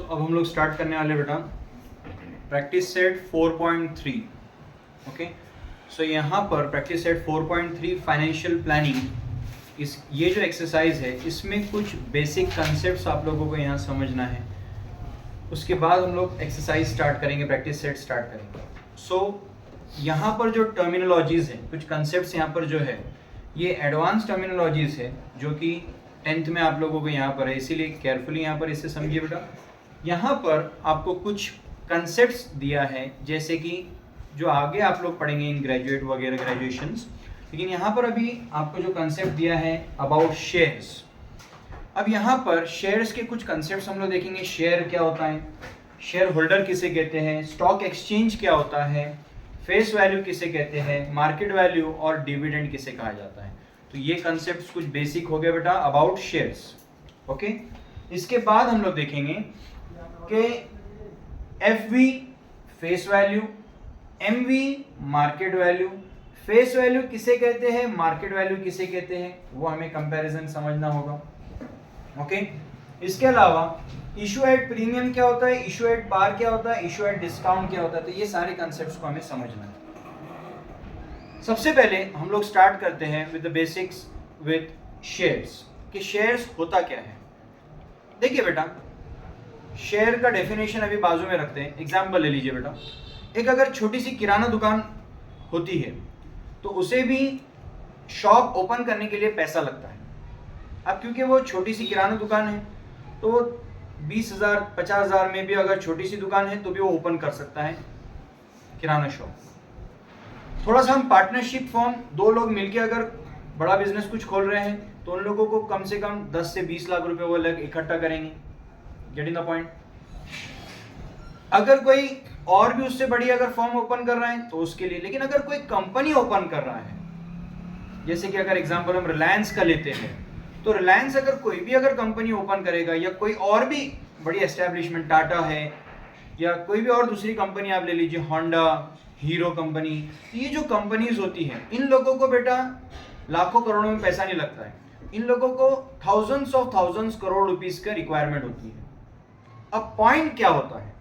अब हम लोग स्टार्ट करने वाले बेटा प्रैक्टिस सेट 4.3। ओके, सो यहाँ पर प्रैक्टिस सेट 4.3 फाइनेंशियल प्लानिंग, ये जो एक्सरसाइज है इसमें कुछ बेसिक कंसेप्ट्स आप लोगों को यहाँ समझना है। उसके बाद हम लोग एक्सरसाइज स्टार्ट करेंगे, प्रैक्टिस सेट स्टार्ट करेंगे। यहाँ पर जो टर्मिनोलॉजीज है, कुछ कंसेप्ट्स यहाँ पर जो है ये एडवांस टर्मिनोलॉजीज है जो कि 10th में आप लोगों को यहाँ पर है, इसीलिए केयरफुली यहाँ पर इसे समझिए बेटा। यहाँ पर आपको कुछ कंसेप्ट्स दिया है जैसे कि जो आगे आप लोग पढ़ेंगे इन ग्रेजुएट वगैरह ग्रेजुएशंस, लेकिन यहाँ पर अभी आपको जो कंसेप्ट दिया है अबाउट शेयर्स। अब यहाँ पर शेयर्स के कुछ कंसेप्ट्स हम लोग देखेंगे। शेयर क्या होता है, शेयर होल्डर किसे कहते हैं, स्टॉक एक्सचेंज क्या होता है, फेस वैल्यू किसे कहते हैं, मार्केट वैल्यू और डिविडेंड किसे कहा जाता है। तो ये कंसेप्ट्स कुछ बेसिक हो गए बेटा अबाउट शेयर्स। ओके, इसके बाद हम लोग देखेंगे कि FV face value, MV market value, face value किसे कहते हैं, मार्केट वैल्यू किसे कहते हैं, वो हमें कंपैरिजन समझना होगा। ओके, इसके अलावा इशू एट प्रीमियम क्या होता है, इशू एट पार क्या होता है, इशू एट डिस्काउंट क्या होता है। तो ये सारे कंसेप्ट्स को हमें समझना है। सबसे पहले हम लोग स्टार्ट करते हैं with the basics with shares कि शेयर्स होता क्या है। देखिए बेटा, शेयर का डेफिनेशन अभी बाजू में रखते हैं। एग्जाम्पल ले लीजिए बेटा, एक अगर छोटी सी किराना दुकान होती है तो उसे भी शॉप ओपन करने के लिए पैसा लगता है। अब क्योंकि वो छोटी सी किराना दुकान है तो 20,000 50,000 में भी अगर छोटी सी दुकान है तो भी वो ओपन कर सकता है किराना शॉप। थोड़ा सा हम पार्टनरशिप फॉर्म, दो लोग मिलके अगर बड़ा बिजनेस कुछ खोल रहे हैं तो उन लोगों को कम से कम 10 से 20 लाख रुपए वो लोग इकट्ठा करेंगे। Getting the point. अगर कोई और भी उससे बड़ी अगर फॉर्म ओपन कर रहा है तो उसके लिए, लेकिन अगर कोई कंपनी ओपन कर रहा है, जैसे कि अगर एग्जांपल हम रिलायंस का लेते हैं, तो रिलायंस अगर कोई भी अगर कंपनी ओपन करेगा या कोई और भी बड़ी एस्टेब्लिशमेंट, टाटा है या कोई भी और दूसरी कंपनी आप ले लीजिए, होंडा, हीरो कंपनी, ये जो कंपनीज होती हैं इन लोगों को बेटा लाखों करोड़ों में पैसा नहीं लगता है, इन लोगों को थाउजेंड्स करोड़ रुपीस का रिक्वायरमेंट होती है। अब पॉइंट क्या होता है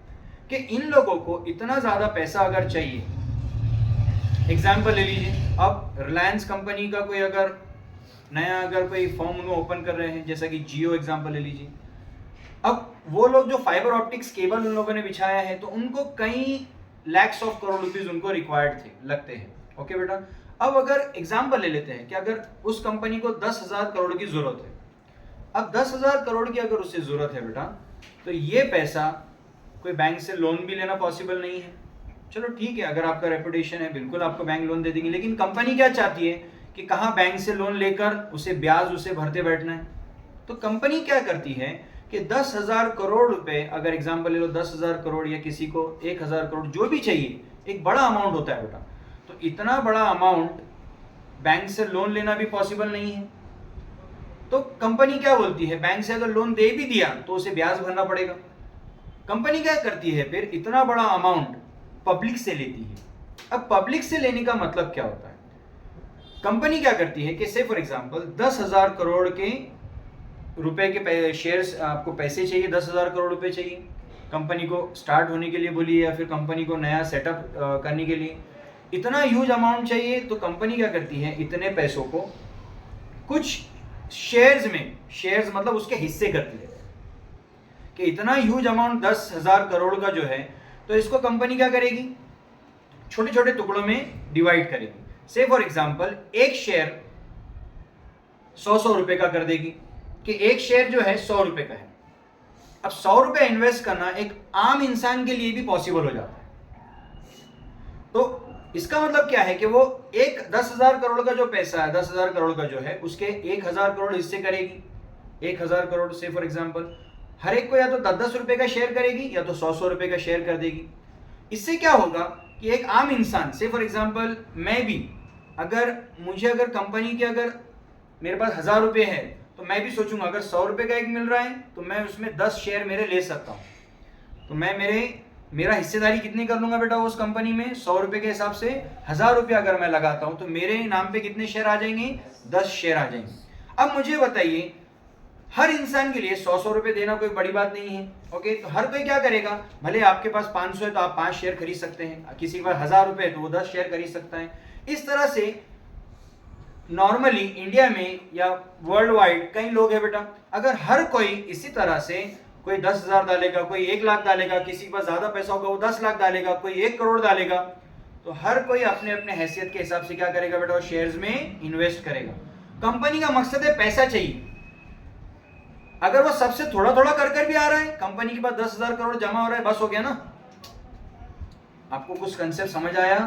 कि इन लोगों को इतना ज्यादा पैसा अगर चाहिए, एग्जाम्पल ले लीजिए, अब रिलायंस कंपनी का कोई अगर नया अगर कोई फॉर्म उन्होंने ओपन कर रहे हैं, जैसा कि जियो एग्जाम्पल ले लीजिए। अब वो लोग जो फाइबर ऑप्टिक्स केबल उन लोगों ने बिछाया है तो उनको कई लैक्स ऑफ करोड़ रुपीज उनको रिक्वायर्ड थे, लगते हैं। ओके बेटा, अब अगर एग्जाम्पल ले लेते हैं कि अगर उस कंपनी को 10,000 करोड़ की जरूरत है, अब 10,000 करोड़ की अगर उससे जरूरत है बेटा, तो ये पैसा कोई बैंक से लोन भी लेना पॉसिबल नहीं है। चलो ठीक है, अगर आपका रेपुटेशन है बिल्कुल आपको बैंक लोन दे देंगे, लेकिन कंपनी क्या चाहती है कि कहाँ बैंक से लोन लेकर उसे ब्याज उसे भरते बैठना है। तो कंपनी क्या करती है कि 10,000 करोड़ रुपए, अगर एग्जाम्पल ले लो 10,000 करोड़ या किसी को 1,000 करोड़, जो भी चाहिए, एक बड़ा अमाउंट होता है बेटा, तो इतना बड़ा अमाउंट बैंक से लोन लेना भी पॉसिबल नहीं है। तो कंपनी क्या बोलती है, बैंक से अगर लोन दे भी दिया तो उसे ब्याज भरना पड़ेगा। कंपनी क्या करती है फिर, इतना बड़ा अमाउंट पब्लिक से लेती है। अब पब्लिक से लेने का मतलब क्या होता है, कंपनी क्या करती है कि से फॉर एग्जांपल 10,000 करोड़ के रुपए के शेयर्स, आपको पैसे चाहिए, 10,000 करोड़ रुपए चाहिए कंपनी को स्टार्ट होने के लिए बोलिए, या फिर कंपनी को नया सेटअप करने के लिए इतना ह्यूज अमाउंट चाहिए। तो कंपनी क्या करती है, इतने पैसों को कुछ शेयर्स में, शेयर्स मतलब उसके हिस्से करती है कि इतना ह्यूज अमाउंट 10,000 करोड़ का जो है, तो इसको कंपनी क्या करेगी, छोटे छोटे टुकड़ों में डिवाइड करेगी। से फॉर एग्जांपल एक शेयर 100 रुपए का कर देगी कि एक शेयर जो है 100 रुपए का है। अब 100 रुपए इन्वेस्ट करना एक आम इंसान के लिए भी पॉसिबल हो जाता है। तो इसका मतलब क्या है कि वो एक 10,000 करोड़ का जो पैसा है, 10,000 करोड़ का जो है, उसके 1,000 करोड़ हिस्से करेगी। 1,000 करोड़ से फॉर एग्जांपल हर एक को या तो 10-10 रुपए का शेयर करेगी या तो 100-100 रुपए का शेयर कर देगी। इससे क्या होगा कि एक आम इंसान से फॉर एग्जांपल मैं भी, अगर मुझे अगर कंपनी के अगर मेरे पास 1,000 रुपए है तो मैं भी सोचूंगा अगर 100 रुपए का एक मिल रहा है तो मैं उसमें 10 शेयर मेरे ले सकता हूँ। तो मैं मेरा हिस्सेदारी कितनी कर लूंगा बेटा उस कंपनी में, 100 रुपए के हिसाब से 1,000 रुपया अगर मैं लगाता हूँ तो मेरे नाम पे कितने शेयर आ जाएंगे, 10 शेयर आ जाएंगे। अब मुझे बताइए हर इंसान के लिए 100 रुपए देना कोई बड़ी बात नहीं है। ओके, तो हर कोई क्या करेगा, भले आपके पास 500 है तो आप 5 शेयर खरीद सकते हैं, किसी के पास 1000 रुपए है तो वो 10 शेयर खरीद सकता है। इस तरह से नॉर्मली इंडिया में या वर्ल्ड वाइड कई लोग हैं बेटा, अगर हर कोई इसी तरह से कोई 10,000 डालेगा, कोई 1 लाख डालेगा, किसी के पास ज्यादा पैसा होगा वो 10 लाख डालेगा, कोई 1 करोड़ डालेगा, तो हर कोई अपने अपने हैसियत के हिसाब से क्या करेगा बेटा, शेयर्स में इन्वेस्ट करेगा। कंपनी का मकसद है पैसा चाहिए। अगर वो सबसे थोड़ा थोड़ा कर भी आ रहा है, कंपनी के पास 10,000 करोड़ जमा हो रहा है, बस हो गया ना। आपको कुछ कंसेप्ट समझ आया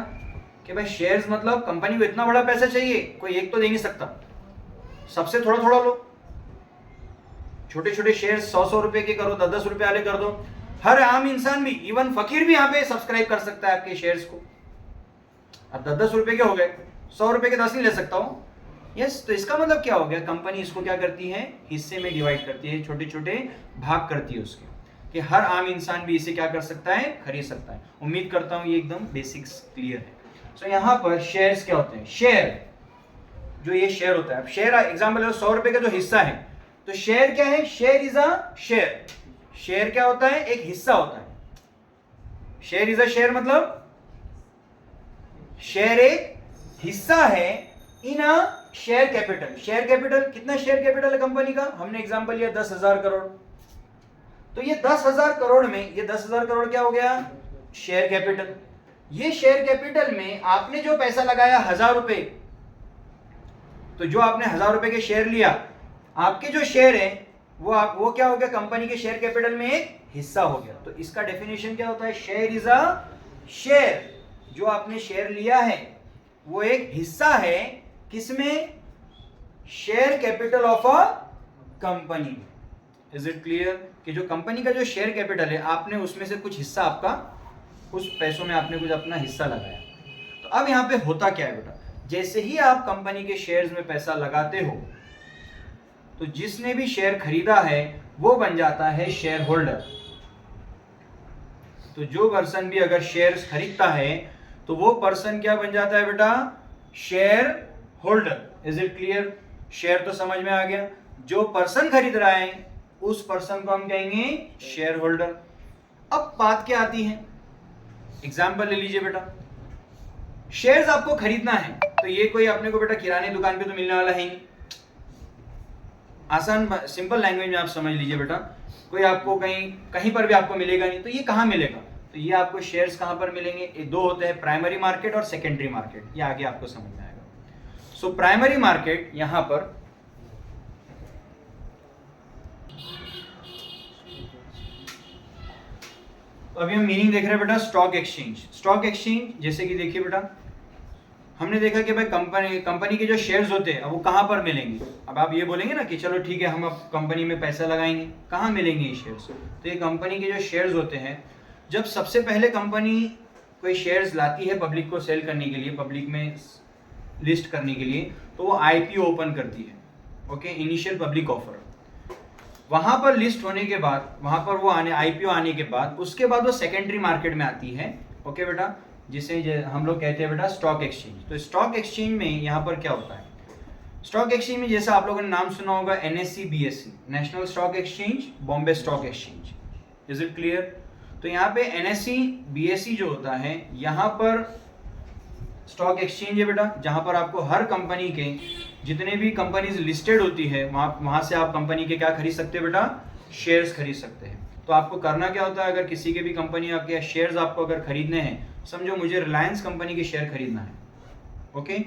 कि भाई शेयर्स मतलब कंपनी को इतना बड़ा पैसा चाहिए, कोई एक तो दे नहीं सकता, सबसे थोड़ा थोड़ा लो। छोटे छोटे शेयर 100 रुपए के करो, 10 रुपए वाले कर दो। हर आम इंसान भी, इवन फकीर भी यहाँ पे सब्सक्राइब कर सकता है आपके शेयर्स को। अब 10 रुपए के हो गए, 100 रुपए के 10 नहीं ले सकता हूँ। यस, तो इसका मतलब क्या हो गया, कंपनी इसको क्या करती है, हिस्से में डिवाइड करती है, छोटे छोटे भाग करती है उसके, कि हर आम इंसान भी इसे क्या कर सकता है, खरीद सकता है। उम्मीद करता हूँ ये एकदम बेसिक्स क्लियर है। सो यहाँ पर शेयर्स क्या होते हैं, शेयर जो ये शेयर होता है, अब शेयर एग्जाम्पल है 100 रुपए का जो हिस्सा है, तो शेयर क्या है, share is a share. Share क्या होता है, एक हिस्सा होता है। शेयर इज अ शेयर मतलब शेयर एक हिस्सा है in a share capital. Share capital कितना, शेयर कैपिटल है कंपनी का, हमने एग्जांपल लिया 10,000 करोड़, तो ये 10,000 करोड़ में ये 10,000 करोड़ क्या हो गया, शेयर कैपिटल। ये शेयर कैपिटल में आपने जो पैसा लगाया 1,000 रुपए, तो जो आपने 1,000 रुपए के शेयर लिया, आपके जो शेयर है वो क्या हो गया, कंपनी के शेयर कैपिटल में एक हिस्सा हो गया। तो इसका डेफिनेशन क्या होता है, शेयर इज अ शेयर। जो आपने शेयर लिया है वो एक हिस्सा है, किसमें, share capital of a company. Is it clear कि जो कंपनी का जो शेयर कैपिटल है, आपने उसमें से कुछ हिस्सा, आपका उस पैसों में आपने कुछ अपना हिस्सा लगाया। तो अब यहां पे होता क्या है बेटा, जैसे ही आप कंपनी के शेयर्स में पैसा लगाते हो, तो जिसने भी शेयर खरीदा है वो बन जाता है शेयर होल्डर। तो जो पर्सन भी अगर शेयर्स खरीदता है तो वो पर्सन क्या बन जाता है बेटा, share holder. Is it clear, share तो समझ में आ गया, जो पर्सन खरीद रहा है उस पर्सन को हम कहेंगे शेयर होल्डर। अब बात क्या आती है, एग्जाम्पल ले लीजिए बेटा, शेयर्स आपको खरीदना है, तो ये कोई अपने को बेटा किराने दुकान पे तो मिलने वाला है ही नहीं। आसान सिंपल लैंग्वेज में आप समझ लीजिए बेटा, कोई आपको कहीं पर भी आपको मिलेगा नहीं। तो ये कहाँ मिलेगा, तो ये आपको शेयर्स कहाँ पर मिलेंगे, ये दो होते हैं, प्राइमरी मार्केट और सेकेंडरी मार्केट। ये आगे आपको समझ में आएगा। सो प्राइमरी मार्केट यहां पर अभी हम मीनिंग देख रहे हैं बेटा, स्टॉक एक्सचेंज। स्टॉक एक्सचेंज जैसे कि देखिए बेटा, हमने देखा कि भाई कंपनी के जो शेयर्स होते हैं अब वो कहां पर मिलेंगे। अब आप ये बोलेंगे ना कि चलो ठीक है, हम अब कंपनी में पैसा लगाएंगे, कहां मिलेंगे ये शेयर्स। तो ये कंपनी के जो शेयर्स होते हैं, जब सबसे पहले कंपनी कोई शेयर्स लाती है पब्लिक को सेल करने के लिए, पब्लिक में लिस्ट करने के लिए, तो वो आईपीओ ओपन करती है। Okay, initial public offer. वहां पर लिस्ट होने के बाद, वहां पर वो आईपीओ आने के बाद, उसके बाद वो सेकेंडरी मार्केट में आती है। ओके बेटा, जिसे हम लोग कहते हैं बेटा स्टॉक एक्सचेंज। तो स्टॉक एक्सचेंज में यहाँ पर क्या होता है, स्टॉक एक्सचेंज में जैसा आप लोगों ने नाम सुना होगा NSC BSc, national stock exchange, Bombay stock exchange. Is it clear. तो यहाँ पे एनएससी बीएससी जो होता है, यहाँ पर स्टॉक एक्सचेंज है बेटा, जहां पर आपको हर कंपनी के जितने भी कंपनीज लिस्टेड होती है वहां से आप कंपनी के क्या खरीद सकते हैं बेटा, शेयर्स खरीद सकते हैं। तो आपको करना क्या होता है, अगर किसी के भी कंपनी के शेयर्स आपको अगर खरीदने हैं, समझो मुझे रिलायंस कंपनी के शेयर खरीदना है। ओके,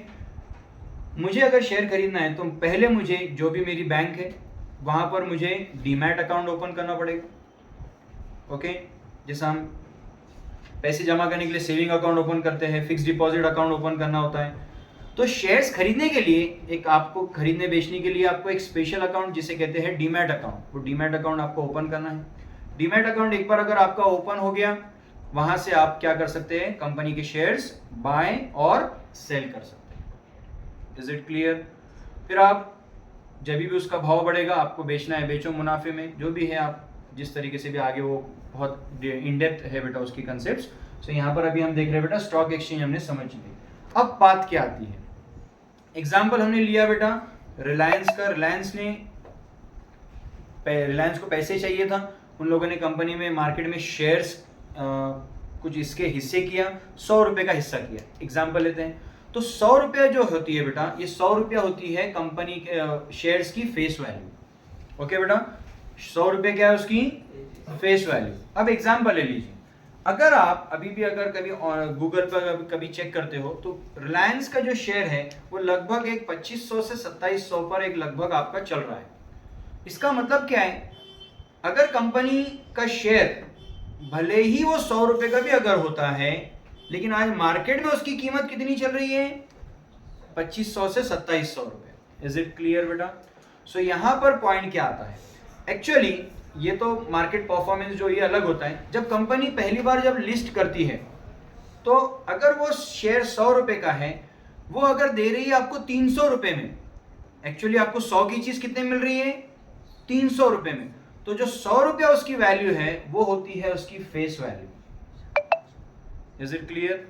मुझे अगर शेयर खरीदना है तो पहले मुझे जो भी मेरी बैंक है वहां पर मुझे डीमैट अकाउंट ओपन करना पड़ेगा। ओके, जैसा हम पैसे जमा करने के लिए सेविंग अकाउंट ओपन करते हैं, फिक्स डिपॉजिट अकाउंट ओपन करना होता है। तो शेयर्स खरीदने के लिए एक आपको खरीदने बेचने के लिए आपको एक स्पेशल अकाउंट जिसे कहते हैं डीमैट अकाउंट, वो डीमैट अकाउंट आपको ओपन करना है। डीमैट अकाउंट एक बार अगर आपका ओपन हो गया, वहां से आप क्या कर सकते हैं, कंपनी के शेयर्स बाय और सेल कर सकते हैं। Is it clear. फिर आप जब भी उसका भाव बढ़ेगा, आपको बेचना है बेचो मुनाफे में, जो भी है आप जिस तरीके से भी आगे, वो बहुत इन डेप्थ है बेटा उसकी कंसेप्ट्स। सो यहाँ पर अभी हम देख रहे हैं बेटा स्टॉक एक्सचेंज हमने समझ ली। अब बात क्या आती है, एग्जाम्पल हमने लिया बेटा रिलायंस का। रिलायंस ने रिलायंस को पैसे चाहिए था, उन लोगों ने कंपनी में मार्केट में शेयर्स कुछ इसके हिस्से किया, 100 रुपये का हिस्सा किया। एग्जाम्पल लेते हैं, तो 100 रुपया जो होती है बेटा, ये 100 रुपया होती है कंपनी के शेयर्स की फेस वैल्यू। ओके बेटा, 100 रुपये क्या है उसकी फेस वैल्यू। अब एग्जाम्पल ले लीजिए, अगर आप अभी भी अगर कभी गूगल पर कभी चेक करते हो तो रिलायंस का जो शेयर है वो लगभग एक 2500 से 2700 पर एक लगभग आपका चल रहा है। इसका मतलब क्या है, अगर कंपनी का शेयर भले ही वो 100 रुपए का भी अगर होता है, लेकिन आज मार्केट में उसकी कीमत कितनी चल रही है, 2500 से 2700 रुपए। इज इट क्लियर बेटा? सो यहां पर पॉइंट क्या आता है, एक्चुअली ये तो मार्केट परफॉर्मेंस जो ये अलग होता है। जब कंपनी पहली बार जब लिस्ट करती है तो अगर वो शेयर 100 रुपए का है, वो अगर दे रही है आपको 300 रुपए में, एक्चुअली आपको 100 की चीज कितने मिल रही है, 300 रुपए में, तो जो 100 रुपया उसकी वैल्यू है वो होती है उसकी face value. Is it clear?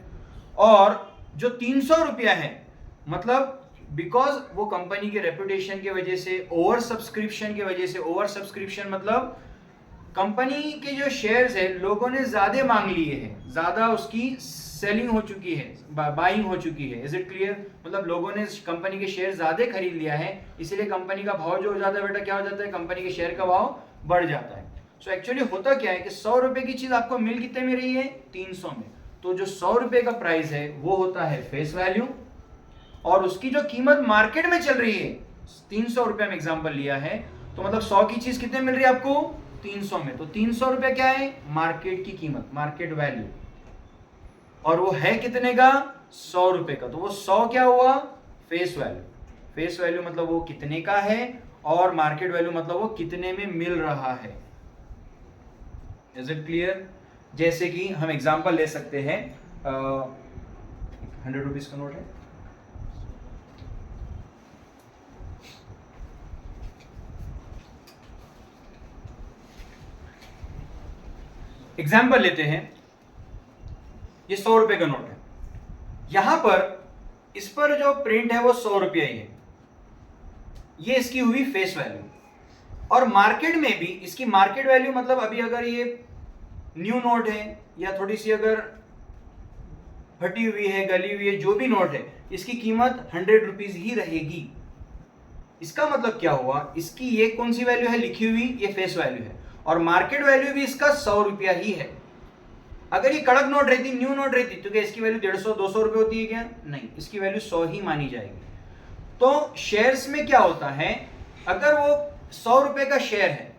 और जो 300 रुपया है, मतलब बिकॉज वो कंपनी के रेपुटेशन की वजह से, ओवर सब्सक्रिप्शन की वजह से, ओवर सब्सक्रिप्शन मतलब कंपनी के जो शेयर्स है लोगों ने ज्यादा मांग लिए हैं, ज्यादा उसकी सेलिंग हो चुकी है, बाइंग हो चुकी है। Is it clear? मतलब लोगों ने कंपनी के शेयर ज्यादा खरीद लिया है, इसीलिए कंपनी का भाव जो हो जाता है बेटा, क्या हो जाता है, कंपनी के शेयर का भाव बढ़ जाता है। सो एक्चुअली होता क्या है कि 100 रुपए की चीज आपको मिल कितने में रही है, 300 में, तो जो 100 रुपए का प्राइस है वो होता है फेस वैल्यू, और उसकी जो कीमत मार्केट में चल रही है 300 रुपए में एग्जांपल लिया है, तो मतलब 100 की चीज कितने मिल रही है आपको, 300 में, तो 300 रुपए क्या है, मार्केट की कीमत, मार्केट वैल्यू, और वो है कितने का, 100 रुपए का, तो वो 100 क्या हुआ, फेस वैल्यू। फेस वैल्यू मतलब वो कितने का है, और मार्केट वैल्यू मतलब वो कितने में मिल रहा है। Is it clear? जैसे कि हम एग्जांपल ले सकते हैं, 100 रुपीज का नोट है, एग्जाम्पल लेते हैं, ये 100 रुपए का नोट है, यहां पर इस पर जो प्रिंट है वो 100 रुपया ही है, ये इसकी हुई फेस वैल्यू। और मार्केट में भी इसकी मार्केट वैल्यू मतलब अभी अगर ये न्यू नोट है या थोड़ी सी अगर फटी हुई है, गली हुई है, जो भी नोट है, इसकी कीमत 100 रुपीज ही रहेगी। इसका मतलब क्या हुआ, इसकी ये कौन सी वैल्यू है लिखी हुई, ये फेस वैल्यू है, और मार्केट वैल्यू भी इसका 100 रुपया ही है। अगर ये कड़क नोट रहती, न्यू नोट रहती, तो क्या इसकी वैल्यू 150-200 रुपए होती है क्या, नहीं, इसकी वैल्यू 100 ही मानी जाएगी। तो शेयर्स में क्या होता है, अगर वो 100 रुपए का शेयर है,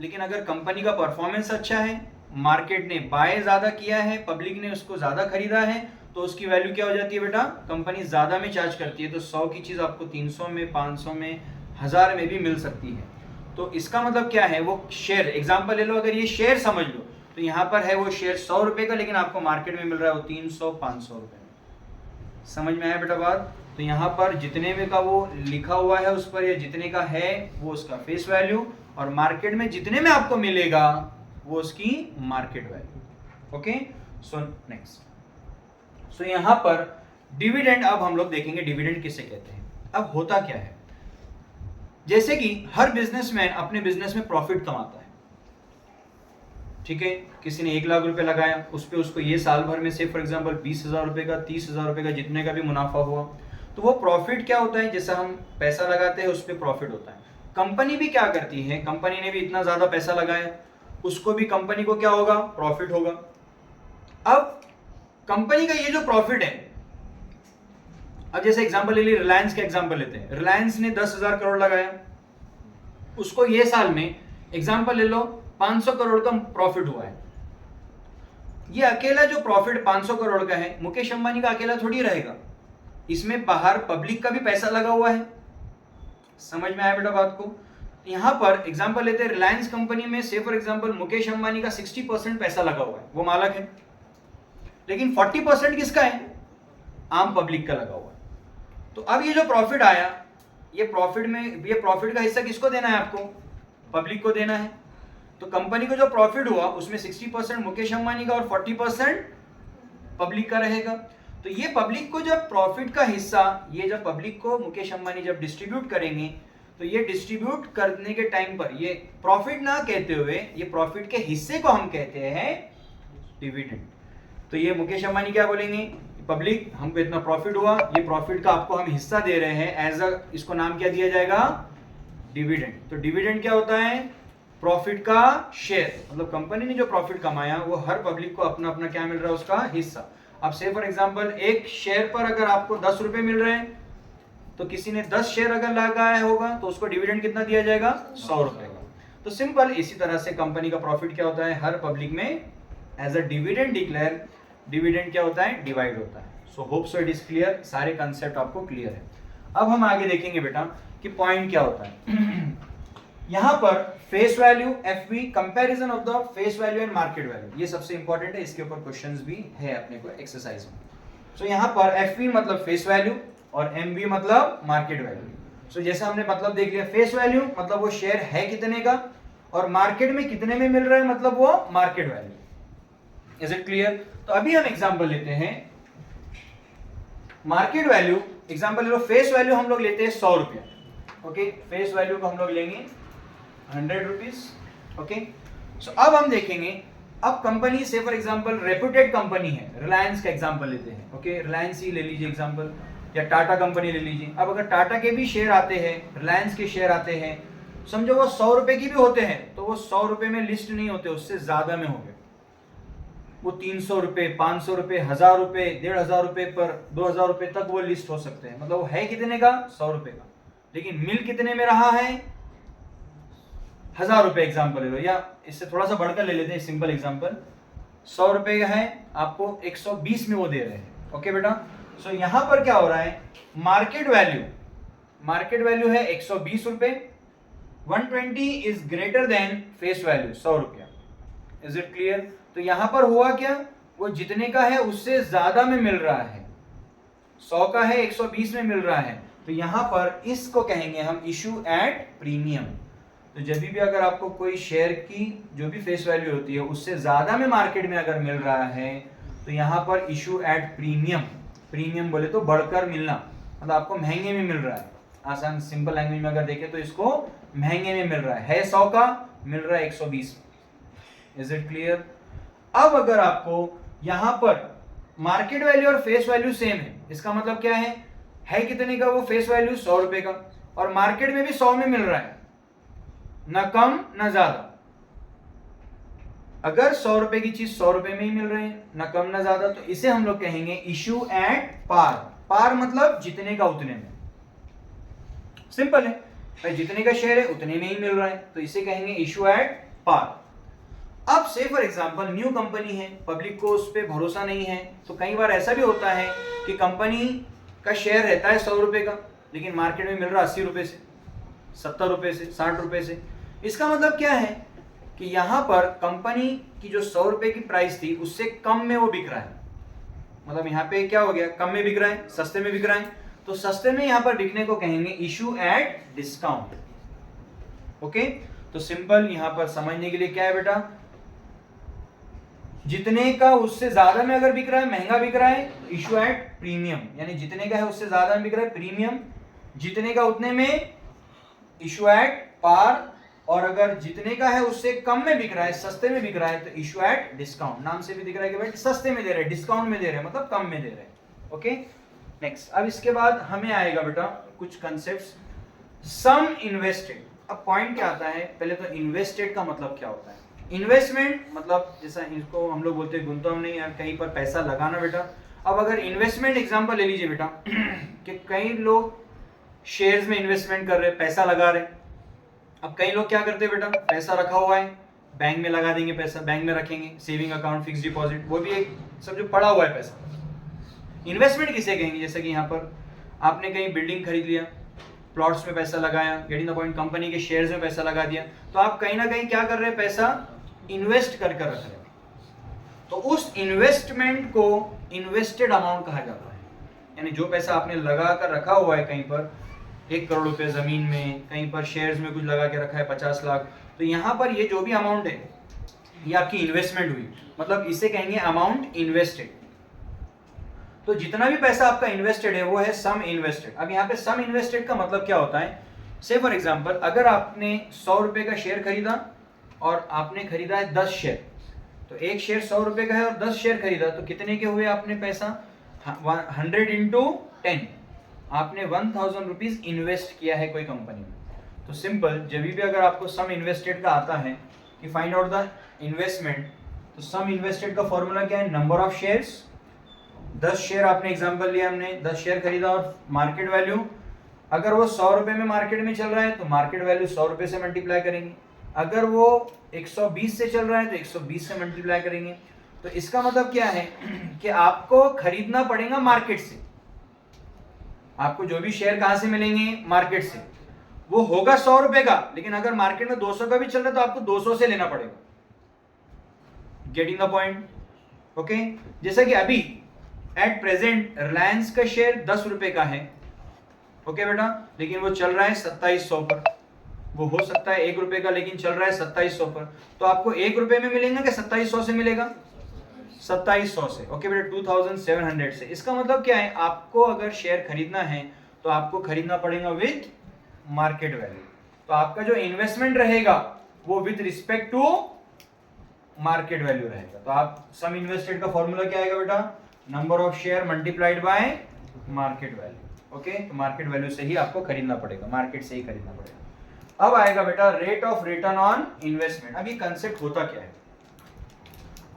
लेकिन अगर कंपनी का परफॉर्मेंस अच्छा है, मार्केट ने बाय ज्यादा किया है, पब्लिक ने उसको ज्यादा खरीदा है, तो उसकी वैल्यू क्या हो जाती है बेटा, कंपनी ज्यादा में चार्ज करती है, तो 100 की चीज आपको 300 में, 500 में, 1000 में भी मिल सकती है। तो इसका मतलब क्या है, वो शेयर, एग्जांपल ले लो, अगर ये शेयर समझ लो, तो यहाँ पर है वो शेयर 100 रुपए का, लेकिन आपको मार्केट में मिल रहा है वो 300-500 रुपए में। समझ में आया बेटा बात? तो यहाँ पर जितने में का वो लिखा हुआ है उस पर, या जितने का है वो उसका फेस वैल्यू, और मार्केट में जितने में आपको मिलेगा वो उसकी market value. Okay, so next, so यहाँ पर डिविडेंड, अब हम लोग देखेंगे डिविडेंड किसे कहते हैं। अब होता क्या है, जैसे कि हर बिजनेसमैन अपने बिजनेस में प्रॉफिट कमाता है, ठीक है, किसी ने 1 लाख रुपए लगाया, उस पे उसको ये साल भर में से फॉर एग्जांपल 20,000 रुपए का, 30,000 रुपए का, जितने का भी मुनाफा हुआ, तो वो प्रॉफिट क्या होता है, जैसा हम पैसा लगाते हैं उस पर प्रॉफिट होता है। कंपनी भी क्या करती है, कंपनी ने भी इतना ज्यादा पैसा लगाया, उसको भी, कंपनी को क्या होगा, प्रॉफिट होगा। अब कंपनी का ये जो प्रॉफिट है, अब जैसे एग्जांपल ले लीजिए, रिलायंस का एग्जांपल लेते हैं, रिलायंस ने 10,000 करोड़ लगाया, उसको ये साल में एग्जांपल ले लो 500 करोड़ का प्रॉफिट हुआ है। ये अकेला जो प्रॉफिट 500 करोड़ का है, मुकेश अंबानी का अकेला थोड़ी रहेगा, इसमें बाहर पब्लिक का भी पैसा लगा हुआ है। समझ में आया बेटा बात को? यहां पर एग्जांपल लेते हैं, रिलायंस कंपनी में से फॉर एग्जांपल मुकेश अंबानी का 60% पैसा लगा हुआ है, वो मालक है, लेकिन 40% किसका है, आम पब्लिक का लगा हुआ है। तो अब ये जो प्रॉफिट आया, ये प्रॉफिट में, ये प्रॉफिट का हिस्सा किसको देना है, आपको, पब्लिक को देना है। तो कंपनी को जो प्रॉफिट हुआ उसमें 60% मुकेश अंबानी का और 40% पब्लिक का रहेगा। तो ये पब्लिक को जब प्रॉफिट का हिस्सा, ये जब पब्लिक को मुकेश अंबानी जब डिस्ट्रीब्यूट करेंगे, तो ये डिस्ट्रीब्यूट करने के टाइम पर ये प्रॉफिट ना कहते हुए ये प्रॉफिट के हिस्से को हम कहते हैं डिविडेंड। तो ये मुकेश अंबानी क्या बोलेंगे, पब्लिक हमको इतना प्रॉफिट हुआ, ये प्रॉफिट का आपको हम हिस्सा दे रहे हैं एज अ, इसको नाम क्या दिया जाएगा, डिविडेंड। तो डिविडेंड क्या होता है, प्रॉफिट का शेयर, मतलब कंपनी ने जो प्रॉफिट कमाया वो हर पब्लिक को अपना अपना क्या मिल रहा है, उसका हिस्सा। अब से फॉर एग्जांपल एक शेयर पर अगर आपको 10 रुपए मिल रहे हैं तो किसी ने 10 शेयर अगर लगाया होगा तो उसको डिविडेंड कितना दिया जाएगा, 100 रुपए का। तो सिंपल इसी तरह से कंपनी का प्रॉफिट क्या होता है, हर पब्लिक में as a dividend declare, dividend क्या होता है, डिवाइड होता है। So hope so it is clear, सारे कंसेप्ट आपको क्लियर है। अब हम आगे देखेंगे बेटा कि पॉइंट क्या होता है। यहां पर face value FV, comparison of the face value and market value, ये सबसे इंपॉर्टेंट है, इसके ऊपर क्वेश्चंस भी है अपने को एक्सरसाइज में। सो यहां पर एफवी मतलब फेस वैल्यू और एमवी मतलब मार्केट वैल्यू। सो जैसे हमने मतलब देख लिया, फेस वैल्यू मतलब वो शेयर है कितने का और मार्केट में कितने में मिल रहा है, मतलब वो market value. Is it clear? तो अभी हम एग्जांपल लेते हैं मार्केट वैल्यू, एग्जांपल ले लो, फेस वैल्यू हम लोग लेते हैं 100 रुपया। ओके, फेस वैल्यू को हम लोग लेंगे 100 रुपीज। ओके, सो अब हम देखेंगे, अब कंपनी से फॉर एग्जांपल रेप्यूटेड कंपनी है, रिलायंस का एग्जांपल लेते हैं। ओके, रिलायंस ही ले लीजिए एग्जांपल, या टाटा कंपनी ले लीजिए। अब अगर टाटा के भी शेयर आते हैं, रिलायंस के शेयर आते हैं, समझो वो 100 रुपए की भी होते हैं, तो वो 100 रुपए में लिस्ट नहीं होते, उससे ज्यादा में हो गए, वो 300 रुपए, 500 रुपए, 1000 रुपए, 1500 रुपए पर 2000 रुपए तक वो लिस्ट हो सकते हैं। मतलब वो है कितने का, 100 रुपए का, लेकिन मिल कितने में रहा है, 1000 रुपए एग्जाम्पल ले लो, या इससे थोड़ा सा बढ़कर ले लेते हैं सिंपल एग्जाम्पल, 100 रुपए का है, आपको 120 में वो दे रहे हैं। ओके बेटा, सो यहां पर क्या हो रहा है, मार्केट वैल्यू, मार्केट वैल्यू है 120 रुपए, 120 is greater than face value 100 रुपया। Is it clear? तो यहां पर हुआ क्या, वो जितने का है उससे ज्यादा में मिल रहा है, 100 का है 120 में मिल रहा है, तो यहां पर इसको कहेंगे हम इशू एट प्रीमियम। तो जब भी अगर आपको कोई शेयर की जो भी फेस वैल्यू होती है उससे ज्यादा में मार्केट में अगर मिल रहा है तो यहां पर इशू एट प्रीमियम, प्रीमियम बोले तो बढ़कर मिलना, मतलब आपको महंगे में मिल रहा है। आसान सिंपल लैंग्वेज में अगर देखें तो इसको महंगे में मिल रहा है 100 का, मिल रहा है 120। Is it clear? अब अगर आपको यहां पर मार्केट वैल्यू और फेस वैल्यू सेम है, इसका मतलब क्या है कितने का वो फेस वैल्यू, 100 रुपए का, और मार्केट में भी 100 में मिल रहा है, ना कम ना ज्यादा। अगर 100 रुपए की चीज 100 रुपए में ही मिल रही है, ना कम ना ज्यादा, तो इसे हम लोग कहेंगे इशू एट पार। पार मतलब जितने का उतने में, सिंपल है भाई, जितने का शेयर है उतने में ही मिल रहा है, तो इसे कहेंगे इशू एट पार। अब से फॉर एग्जांपल न्यू कंपनी है, पब्लिक को उस पर भरोसा नहीं है, तो कई बार ऐसा भी होता है कि कंपनी का शेयर रहता है 100 रुपए का, लेकिन मार्केट में मिल रहा 80 रुपए से, 70 रुपए से, 60 रुपए से। इसका मतलब क्या है कि यहां पर कंपनी की जो 100 रुपए की प्राइस थी उससे कम में वो बिक रहा है, मतलब यहाँ पे क्या हो गया, कम में बिक रहा है, सस्ते में बिक रहा है, तो सस्ते में यहां पर बिकने को कहेंगे इशू एट डिस्काउंट। ओके, तो सिंपल यहां पर समझने के लिए क्या है बेटा, जितने का उससे ज्यादा में अगर बिक रहा है, महंगा बिक रहा है, तो इशू एट प्रीमियम, यानी जितने का है उससे ज्यादा में बिक रहा है प्रीमियम, जितने का उतने में इशू एट पार, और अगर जितने का है उससे कम में बिक रहा है, सस्ते में बिक रहा है, तो इशू एट डिस्काउंट। नाम से भी दिख रहा है कि भाई सस्ते में दे रहे हैं, डिस्काउंट में दे रहे हैं, मतलब कम में दे रहे हैं। ओके, नेक्स्ट, अब इसके बाद हमें आएगा बेटा कुछ कंसेप्ट्स, सम इन्वेस्टेड। अब पॉइंट क्या आता है, पहले तो इन्वेस्टेड का मतलब क्या होता है। इन्वेस्टमेंट मतलब जैसा इसको हम लोग बोलते हैं गुंतवणूक नहीं यार, कहीं पर पैसा लगाना बेटा। अब अगर इन्वेस्टमेंट एग्जांपल ले लीजिए बेटा कि कई लोग शेयर्स में इन्वेस्टमेंट कर रहे हैं, पैसा लगा रहे हैं। अब कई लोग क्या करते हैं बेटा, पैसा रखा हुआ है, बैंक में लगा देंगे, पैसा बैंक में रखेंगे, सेविंग अकाउंट, फिक्स डिपॉजिट, वो भी एक सब जो पड़ा हुआ है पैसा। इन्वेस्टमेंट किसे कहेंगे, जैसे कि यहाँ पर आपने कहीं बिल्डिंग खरीद लिया, प्लॉट्स में पैसा लगाया, गेटिंग द पॉइंट, कंपनी के शेयर्स में पैसा लगा दिया, तो आप कहीं ना कहीं क्या कर रहे हैं, पैसा इन्वेस्ट कर रख रहे हैं। तो उस इन्वेस्टमेंट को इन्वेस्टेड अमाउंट कहा जाता है, यानी जो पैसा आपने लगा कर रखा हुआ है, कहीं पर 1 करोड़ रुपए जमीन में, कहीं पर शेयर्स में कुछ लगा के रखा है 50 लाख, तो यहाँ पर ये जो भी अमाउंट है ये आपकी इन्वेस्टमेंट हुई, मतलब इसे कहेंगे अमाउंट इन्वेस्टेड। तो जितना भी पैसा आपका इन्वेस्टेड है वो है सम इन्वेस्टेड। अब यहाँ पे सम इन्वेस्टेड का मतलब क्या होता है से फॉर एग्जाम्पल अगर आपने 100 रुपए का शेयर खरीदा और आपने खरीदा है 10 शेयर, तो एक शेयर 100 रुपए का है और 10 शेयर खरीदा, तो कितने के हुए आपने पैसा? 100 इंटू 10, आपने 1000 रुपीज इन्वेस्ट किया है कोई कंपनी में। तो सिंपल, जब भी अगर आपको सम इन्वेस्टेड का आता है कि फाइंड आउट द इन्वेस्टमेंट, तो सम इन्वेस्टेड का फॉर्मूला क्या है? Number of shares. 10 शेयर आपने एग्जांपल लिया, हमने 10 शेयर खरीदा और मार्केट वैल्यू, अगर वो 100 रुपए में मार्केट में चल रहा है तो मार्केट वैल्यू 100 रुपए से मल्टीप्लाई करेंगे, अगर वो 120 से चल रहा है तो 120 से मल्टीप्लाई करेंगे। तो इसका मतलब क्या है कि आपको खरीदना पड़ेगा मार्केट से। आपको जो भी शेयर कहां से मिलेंगे? मार्केट से। वो होगा 100 रुपए का, लेकिन अगर मार्केट में 200 का भी चल रहा है तो आपको 200 से लेना पड़ेगा। Getting the point? ओके। जैसा कि अभी एट प्रेजेंट रिलायंस का शेयर 10 रुपए का है, ओके बेटा, लेकिन वो चल रहा है 2700 पर। वो हो सकता है 1 रुपए का, लेकिन चल रहा है 2700 पर। तो आपको 1 रुपए में मिलेगा कि 2700 से मिलेगा? 2700 से। ओके बेटा, 2700 से। इसका मतलब क्या है? आपको अगर शेयर खरीदना है तो आपको खरीदना पड़ेगा विद मार्केट वैल्यू। तो आपका जो इन्वेस्टमेंट रहेगा वो with respect to market value रहेगा। तो आप सम इन्वेस्टेड का फॉर्मूला क्या आएगा बेटा? Number of share multiplied by market value. Okay, तो मार्केट वैल्यू से ही आपको खरीदना पड़ेगा, मार्केट से ही खरीदना पड़ेगा। अब आएगा बेटा rate of return on investment. अब ये कंसेप्ट होता क्या है?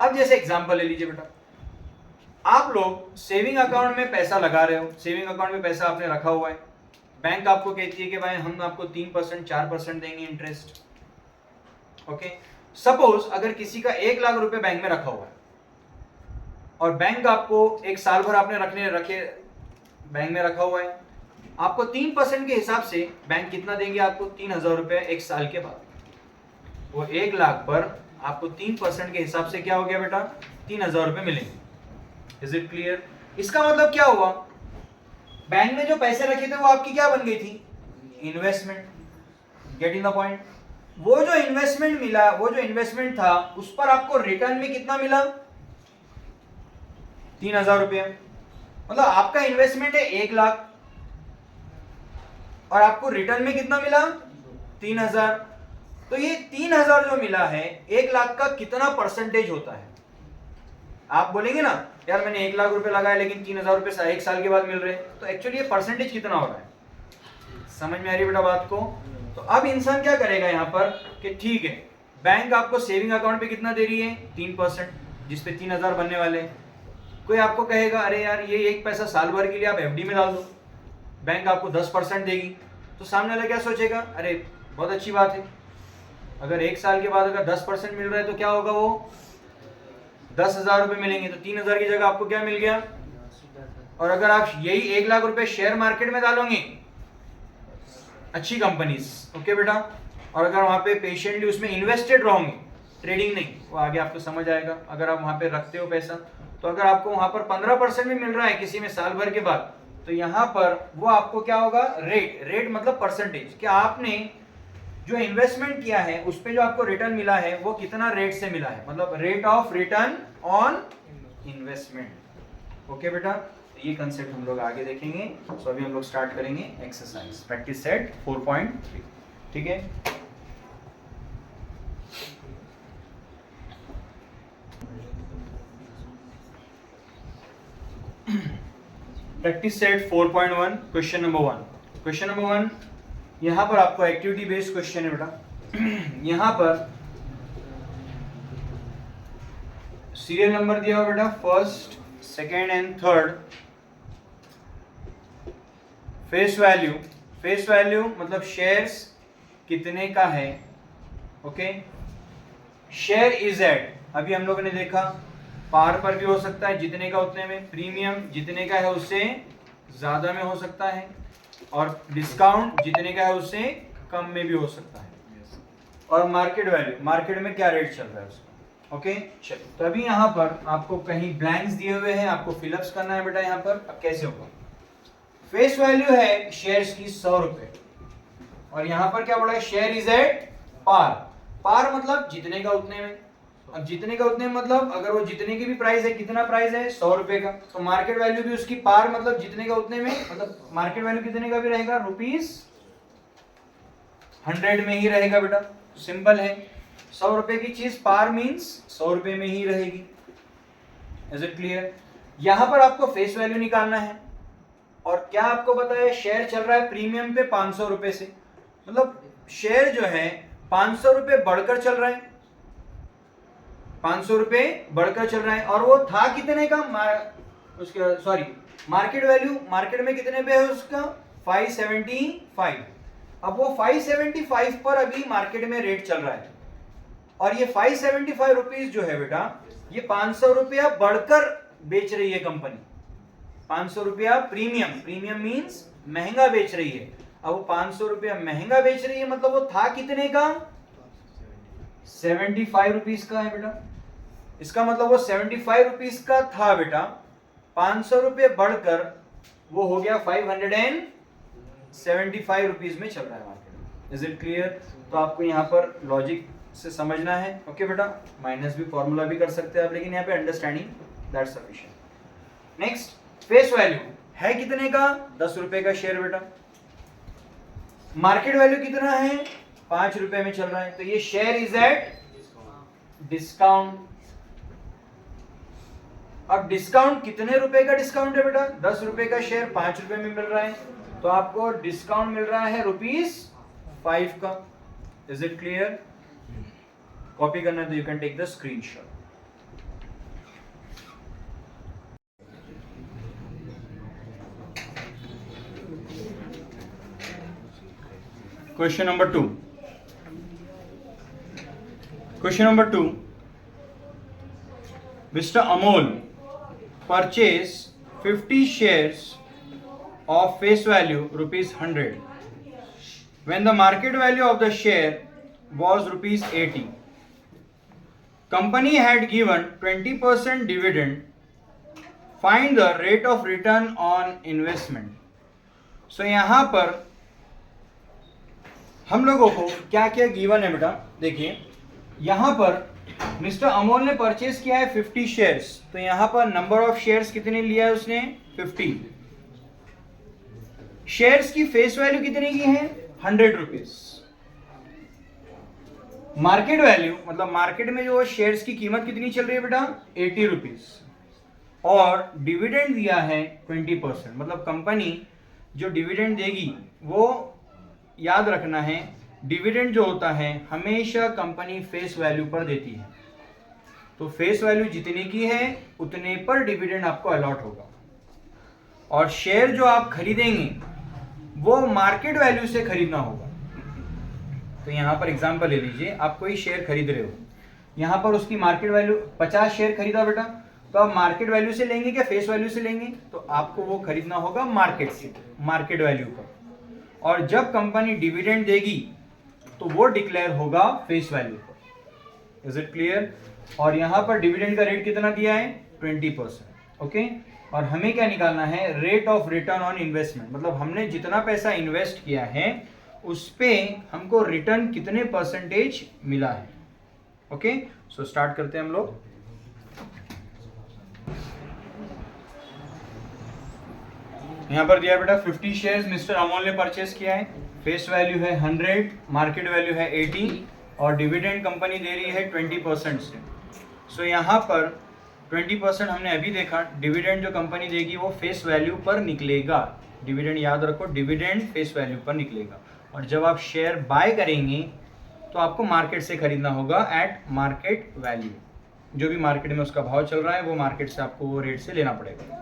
अब जैसे एग्जांपल ले लीजिए बेटा, आप लोग सेविंग अकाउंट में पैसा लगा रहे हो, सेविंग अकाउंट में पैसा आपने रखा हुआ है, बैंक आपको कहती है कि भाई हम आपको 3% 4% देंगे इंटरेस्ट। ओके, सपोज अगर किसी का 1 लाख रुपए बैंक में रखा हुआ है और बैंक आपको एक साल भर आपने रखे बैंक में रखा हुआ है, आपको 3% के हिसाब से बैंक कितना देंगे? आपको 3000 रुपए एक साल के बाद। वो 1 लाख पर आपको 3% के हिसाब से क्या हो गया बेटा? 3000 रुपए मिलेंगे। Is it clear? इसका मतलब क्या हुआ? बैंक में जो पैसे रखे थे वो आपकी क्या बन गई थी? इन्वेस्टमेंट। Getting the point? वो जो इन्वेस्टमेंट मिला, वो जो इन्वेस्टमेंट था उस पर आपको रिटर्न में कितना मिला? 3000 रुपया। मतलब आपका इन्वेस्टमेंट है 1 लाख और आपको रिटर्न में कितना मिला? 3000। तो ये 3000 जो मिला है 1 लाख का कितना परसेंटेज होता है? आप बोलेंगे ना यार मैंने 1 लाख रुपए लगाया लेकिन 3000 रुपए 1 साल के बाद मिल रहे हैं, तो एक्चुअली ये परसेंटेज कितना हो रहा है? समझ में आ रही है बेटा बात को? तो अब इंसान क्या करेगा यहाँ पर कि ठीक है, बैंक आपको सेविंग अकाउंट पे कितना दे रही है? 3%, जिसपे 3000 बनने वाले। कोई आपको कहेगा अरे यार ये 1 पैसा साल भर के लिए आप एफडी में डाल दो, बैंक आपको 10% देगी। तो सामने वाला क्या सोचेगा? अरे बहुत अच्छी बात है, अगर 1 साल के बाद अगर 10% मिल रहा है तो क्या होगा? वो 10,000 रुपए मिलेंगे। तो 3000 की जगह आपको क्या मिल गया? और अगर आप यही 1 लाख रुपए शेयर मार्केट में डालोगे अच्छी कंपनीज, ओके बेटा, और अगर वहां पे पेशेंटली उसमें इन्वेस्टेड रहोगे, ट्रेडिंग नहीं, वो आगे आपको समझ आएगा। अगर आप वहां पे रखते हो पैसा, तो अगर आपको वहां पर 15% में मिल रहा है किसी में साल भर के बाद, तो यहाँ पर वो आपको क्या होगा? रेट मतलब परसेंटेज, कि आपने जो इन्वेस्टमेंट किया है उस पे जो आपको रिटर्न मिला है वो कितना रेट से मिला है, मतलब rate of return on investment. Okay बेटा, तो ये कंसेप्ट हम लोग आगे देखेंगे। सो अभी हम लोग स्टार्ट करेंगे एक्सरसाइज प्रैक्टिस सेट 4.3। ठीक है, practice set 4.1 question number 1। Question number 1 यहाँ पर आपको एक्टिविटी बेस्ड क्वेश्चन है बेटा। यहाँ पर सीरियल नंबर दिया हुआ बेटा, first, second and third. Face value मतलब शेयर्स कितने का है। ओके, शेयर इज एट, अभी हम लोगों ने देखा पार पर भी हो सकता है जितने का उतने में, प्रीमियम जितने का है उससे ज्यादा में हो सकता है, और डिस्काउंट जितने का है उससे कम में भी हो सकता है। और मार्केट वैल्यू, मार्केट में क्या रेट चल रहा है उसका। ओके, चलो तो अभी यहाँ पर आपको कहीं ब्लैंक्स दिए हुए हैं, आपको फिलअप्स करना है बेटा। यहाँ पर अब कैसे होगा? फेस वैल्यू है शेयर्स की 100 रुपए, और यहाँ पर क्या बोला है? Share is at par. Par मतलब जितने का उतने में। अब जितने का उतने मतलब अगर वो जितने की भी प्राइस है, कितना प्राइस है? 100 रुपए का, तो मार्केट वैल्यू भी उसकी पार मतलब जितने का उतने में, मतलब मार्केट वैल्यू कितने का भी रहेगा? ₹100। 100 में ही रहेगा बेटा, सिंपल है। 100 रुपए की चीज पार मीन्स 100 रुपए में ही रहेगी। Is it clear? यहां पर आपको फेस वैल्यू निकालना है, और क्या आपको पता है शेयर चल रहा है प्रीमियम पे 500 रुपए से, मतलब शेयर जो है 500 रुपए बढ़कर चल रहा है, 500 रुपए बढ़कर चल रहा है। और वो था कितने का, उसका सॉरी मार्केट वैल्यू, मार्केट में कितने पे है उसका 575। अब वो 575 पर अभी मार्केट में रेट चल रहा है, और ये 575 रुपीज जो है बेटा, ये 500 रुपया बढ़कर बेच रही है कंपनी। 500 रुपया प्रीमियम, प्रीमियम मीन्स महंगा बेच रही है। अब वो 500 रुपया महंगा बेच रही है, मतलब वो था कितने का 75 रुपीज का है बेटा। इसका मतलब वो 75 रुपीज का था बेटा, 500 रुपये बढ़कर वो हो गया 575 रुपीज में चल रहा है मार्केट में। Is it clear? तो आपको यहाँ पर लॉजिक से समझना है। ओके बेटा, माइनस भी फॉर्मूला भी कर सकते हैं आप, लेकिन यहाँ पे understanding that's sufficient. Next, face value है कितने का 10 रुपए का शेयर बेटा, मार्केट वैल्यू कितना है 5 रुपए में चल रहा है, तो ये शेयर इज एट डिस्काउंट। अब डिस्काउंट कितने रुपए का डिस्काउंट है बेटा, 10 रुपए का शेयर 5 रुपए में मिल रहा है, तो आपको डिस्काउंट मिल रहा है ₹5 का। Is it clear? कॉपी करना तो you can take the screenshot. Question number 2. Question number 2. Mr. Amol purchased 50 shares of face value ₹100 when the market value of the share was ₹80. Company had given 20% dividend. Find the rate of return on investment. So यहाँ पर हम लोगों को क्या क्या given है बेटा, देखिए यहां पर मिस्टर अमोल ने परचेज किया है 50 शेयर्स, तो यहां पर नंबर ऑफ शेयर्स कितने लिया है उसने 50। शेयर्स की फेस वैल्यू कितने की है 100 रुपीज। मार्केट वैल्यू मतलब मार्केट में जो शेयर्स की कीमत कितनी चल रही है बेटा 80 रुपीज, और डिविडेंड दिया है 20%, मतलब कंपनी जो डिविडेंड देगी वो याद रखना है, डिविडेंड जो होता है हमेशा कंपनी फेस वैल्यू पर देती है, तो फेस वैल्यू जितने की है उतने पर डिविडेंड आपको अलॉट होगा। और शेयर जो आप खरीदेंगे वो मार्केट वैल्यू से खरीदना होगा। तो यहां पर एग्जांपल ले लीजिए, आप कोई शेयर खरीद रहे हो, यहां पर उसकी मार्केट वैल्यू 50 शेयर खरीदा बेटा, तो आप मार्केट वैल्यू से लेंगे क्या फेस वैल्यू से लेंगे, तो आपको वो खरीदना होगा मार्केट से, मार्केट वैल्यू पर। और जब कंपनी डिविडेंड देगी तो वो डिक्लेयर होगा फेस वैल्यू पर। Is it clear? और यहां पर डिविडेंड का रेट कितना दिया है 20%। ओके, और हमें क्या निकालना है rate of return on investment, मतलब हमने जितना पैसा इन्वेस्ट किया है उस पे हमको रिटर्न कितने परसेंटेज मिला है। ओके, सो स्टार्ट करते हैं हम लोग। यहाँ पर दिया बेटा 50 शेयर्स मिस्टर अमोल ने परचेस किया है, फेस वैल्यू है 100, मार्केट वैल्यू है 80, और डिविडेंड कंपनी दे रही है 20% से। सो यहाँ पर 20% हमने अभी देखा, डिविडेंड जो कंपनी देगी वो फेस वैल्यू पर निकलेगा। डिविडेंड याद रखो, डिविडेंड फेस वैल्यू पर निकलेगा, और जब आप शेयर बाय करेंगे तो आपको मार्केट से खरीदना होगा एट मार्केट वैल्यू, जो भी मार्केट में उसका भाव चल रहा है वो मार्केट से आपको वो रेट से लेना पड़ेगा।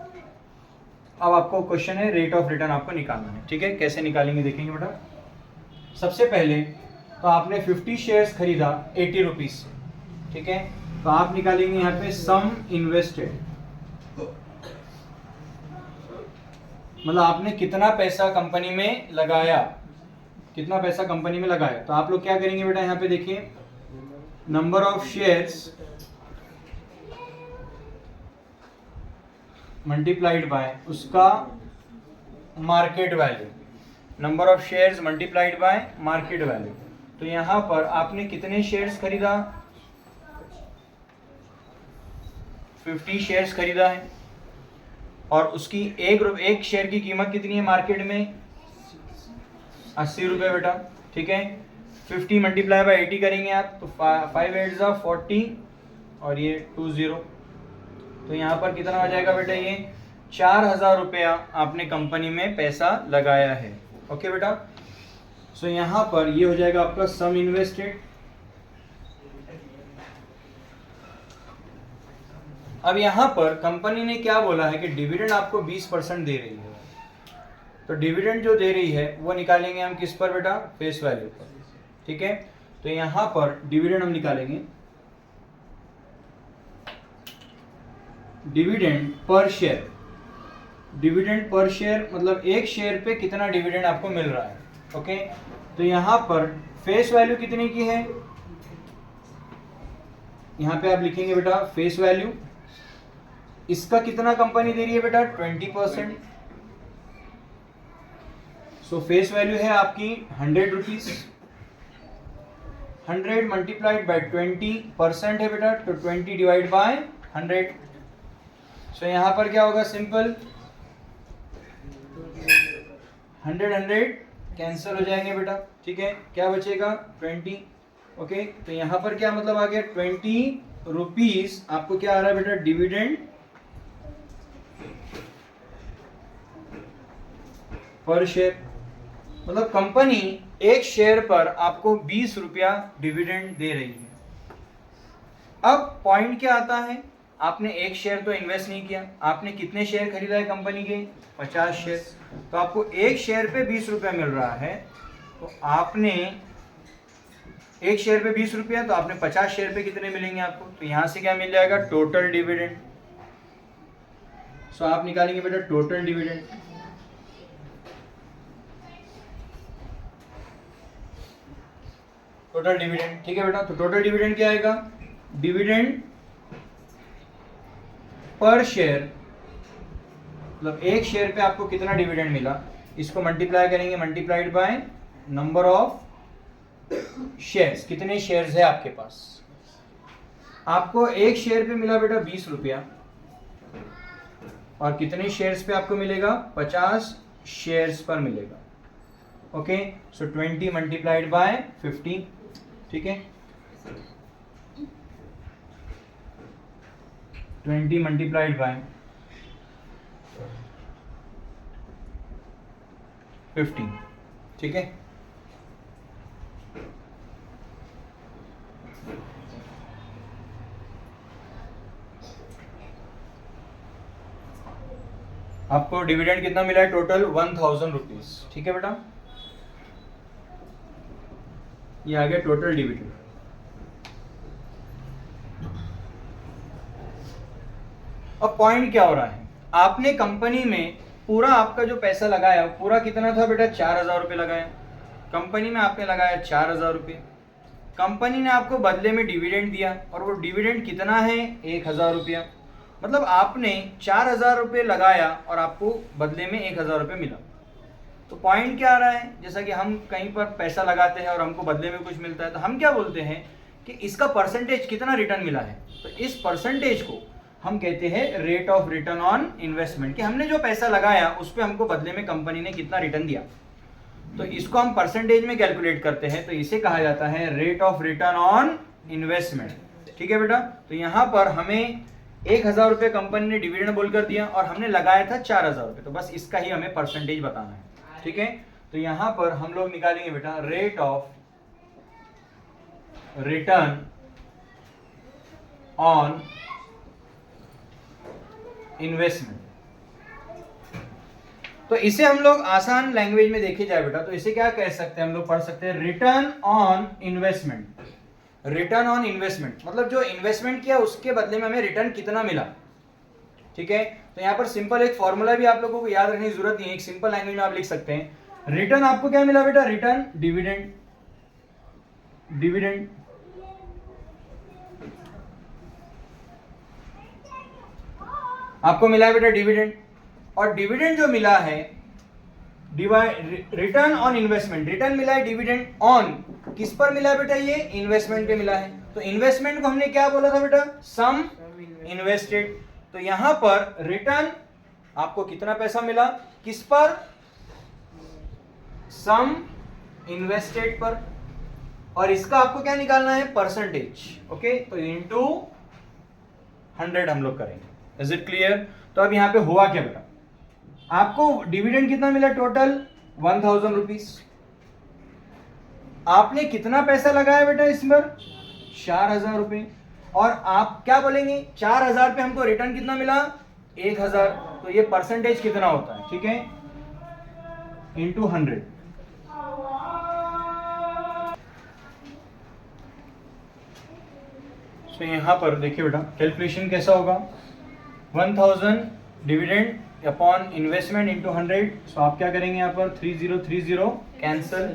अब आपको क्वेश्चन है रेट ऑफ रिटर्न आपको निकालना है, ठीक है, कैसे निकालेंगे देखेंगे बेटा। सबसे पहले तो आपने 50 शेयर्स खरीदा 80 रुपीज से, ठीक है, तो आप निकालेंगे यहाँ पे सम इन्वेस्टेड, मतलब आपने कितना पैसा कंपनी में लगाया, कितना पैसा कंपनी में लगाया। तो आप लोग क्या करेंगे बेटा, यहाँ पे देखिए number of shares multiplied by उसका market value, number of shares multiplied by market value. तो यहां पर आपने कितने शेयर्स खरीदा 50 शेयर्स खरीदा है, और उसकी एक शेयर की कीमत कितनी है मार्केट में 80 रुपए बेटा, ठीक है। 50 मल्टीप्लाई बाय 80 करेंगे आप तो 5 8 जा 40 और ये 20, तो यहाँ पर कितना हो जाएगा बेटा, ये 4000 रुपया आपने कंपनी में पैसा लगाया है। ओके बेटा, सो यहाँ पर ये हो जाएगा आपका सम इन्वेस्टेड। अब यहाँ पर कंपनी ने क्या बोला है कि डिविडेंड आपको 20% दे रही है, तो डिविडेंड जो दे रही है वो निकालेंगे हम किस पर बेटा, फेस वैल्यू पर। ठीक है, तो यहाँ पर डिविडेंड हम निकालेंगे, dividend per share. Dividend per share मतलब एक शेयर पे कितना डिविडेंड आपको मिल रहा है। ओके, तो यहाँ पर फेस वैल्यू कितने की है, यहाँ पे आप लिखेंगे बेटा फेस वैल्यू, इसका कितना कंपनी दे रही है बेटा, 20%। सो फेस वैल्यू है आपकी 100 रुपीज, 100 मल्टीप्लाइड बाय 20% है बेटा, तो 20 डिवाइड बाय 100। सो यहाँ पर क्या होगा, सिंपल 100 कैंसिल हो जाएंगे बेटा। ठीक है, क्या बचेगा 20। ओके, तो यहाँ पर क्या मतलब आ गया, 20 रुपीज आपको क्या आ रहा है बेटा, डिविडेंड पर शेयर। मतलब कंपनी एक शेयर पर आपको 20 रुपया डिविडेंड दे रही है। अब पॉइंट क्या आता है, आपने एक शेयर तो इन्वेस्ट नहीं किया, आपने कितने शेयर खरीदा है कंपनी के, 50 शेयर, तो आपको एक शेयर पे 20 रुपया मिल रहा है, तो आपने एक शेयर पे 20 रुपया, तो आपने 50 शेयर पे कितने मिलेंगे आपको, तो यहां से क्या मिल जाएगा, टोटल डिविडेंड। सो आप निकालेंगे बेटा टोटल डिविडेंड, टोटल डिविडेंड। ठीक है बेटा, तो टोटल डिविडेंड क्या आएगा, डिविडेंड पर शेयर मतलब एक शेयर पे आपको कितना डिविडेंड मिला, इसको मल्टीप्लाई करेंगे, multiplied by number of shares, कितने शेयर्स है आपके पास। आपको एक शेयर पे मिला बेटा 20 रुपया, और कितने शेयर्स पे आपको मिलेगा, 50 शेयर्स पर मिलेगा। Okay, so 20 multiplied by 50। ठीक है, 20 मल्टीप्लाइड बाय 50। ठीक है, आपको डिविडेंड कितना मिला है, टोटल 1000 रुपीज। ठीक है बेटा, ये आ गया टोटल डिविडेंड। अब पॉइंट क्या हो रहा है, आपने कंपनी में पूरा आपका जो पैसा लगाया पूरा कितना था बेटा, 4000 रुपये लगाया कंपनी में, आपने लगाया 4000 रुपये, कंपनी ने आपको बदले में डिविडेंड दिया, और वो डिविडेंड कितना है, 1000 रुपया। मतलब आपने 4000 रुपये लगाया और आपको बदले में 1000 रुपये मिला। तो पॉइंट क्या आ रहा है, जैसा कि हम कहीं पर पैसा लगाते हैं और हमको बदले में कुछ मिलता है, तो हम क्या बोलते हैं कि इसका परसेंटेज कितना रिटर्न मिला है, तो इस परसेंटेज को हम कहते हैं rate of return on investment, कि हमने जो पैसा लगाया उस पर हमको बदले में कंपनी ने कितना रिटर्न दिया, तो इसको हम परसेंटेज में कैलकुलेट करते हैं, तो इसे कहा जाता है rate of return on investment. ठीक है बेटा, तो यहाँ पर हमें 1000 रुपये कंपनी ने डिविडेंड बोलकर दिया और हमने लगाया था 4000 रुपये, तो बस इसका ही हमें परसेंटेज बताना है। ठीक है, तो यहाँ पर हम लोग निकालेंगे बेटा rate of return on investment. तो इसे हम लोग आसान लैंग्वेज में देखे जाए बेटा, तो इसे क्या कह सकते हैं, हम लोग पढ़ सकते हैं return on investment. Return on investment मतलब जो इन्वेस्टमेंट किया उसके बदले में हमें रिटर्न कितना मिला। ठीक है, तो यहाँ पर सिंपल एक फॉर्मूला भी आप लोगों को याद रखने की जरूरत नहीं है, एक सिंपल लैंग्वेज में आप लिख सकते हैं। रिटर्न आपको क्या मिला बेटा, रिटर्न डिविडेंड, डिविडेंड आपको मिला है बेटा डिविडेंड, और डिविडेंड जो मिला है रिटर्न ऑन इन्वेस्टमेंट, रिटर्न मिला है डिविडेंड ऑन किस पर मिला है बेटा, ये इन्वेस्टमेंट पे मिला है। तो इन्वेस्टमेंट को हमने क्या बोला था बेटा, सम इन्वेस्टेड। तो यहां पर रिटर्न आपको कितना पैसा मिला, किस पर, सम इन्वेस्टेड पर। और इसका आपको क्या निकालना है, परसेंटेज। ओके, तो इंटू 100 हम लोग करेंगे। Is it clear? तो अब यहाँ पे हुआ क्या बेटा, आपको डिविडेंड कितना मिला, टोटल 1000 रुपीज। आपने कितना पैसा लगाया बेटा इस बार, 4000 रुपए। और आप क्या बोलेंगे, 4000 पे हमको रिटर्न कितना मिला, 1000। तो ये परसेंटेज कितना होता है, ठीक है, इंटू 100। तो यहां पर देखिए बेटा कैलकुलेशन कैसा होगा, 1000 डिविडेंड अपॉन इन्वेस्टमेंट इंटू 100। सो आप क्या करेंगे यहाँ पर, 3030 कैंसल,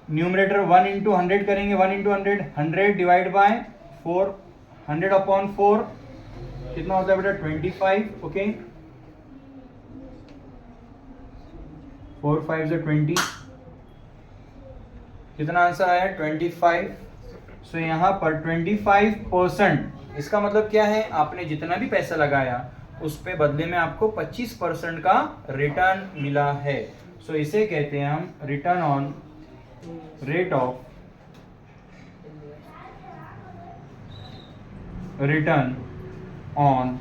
न्यूमरेटर 1 इंटू 100 करेंगे, 1 इंटू 100, 100 डिवाइड बाय 4, 100 अपॉन 4 कितना होता है बेटा, 25। ओके, 4 5 से 20, कितना आंसर आया, 25। सो यहाँ पर 25%, इसका मतलब क्या है, आपने जितना भी पैसा लगाया उस पे बदले में आपको 25% का रिटर्न मिला है। सो इसे कहते हैं हम return on rate of return on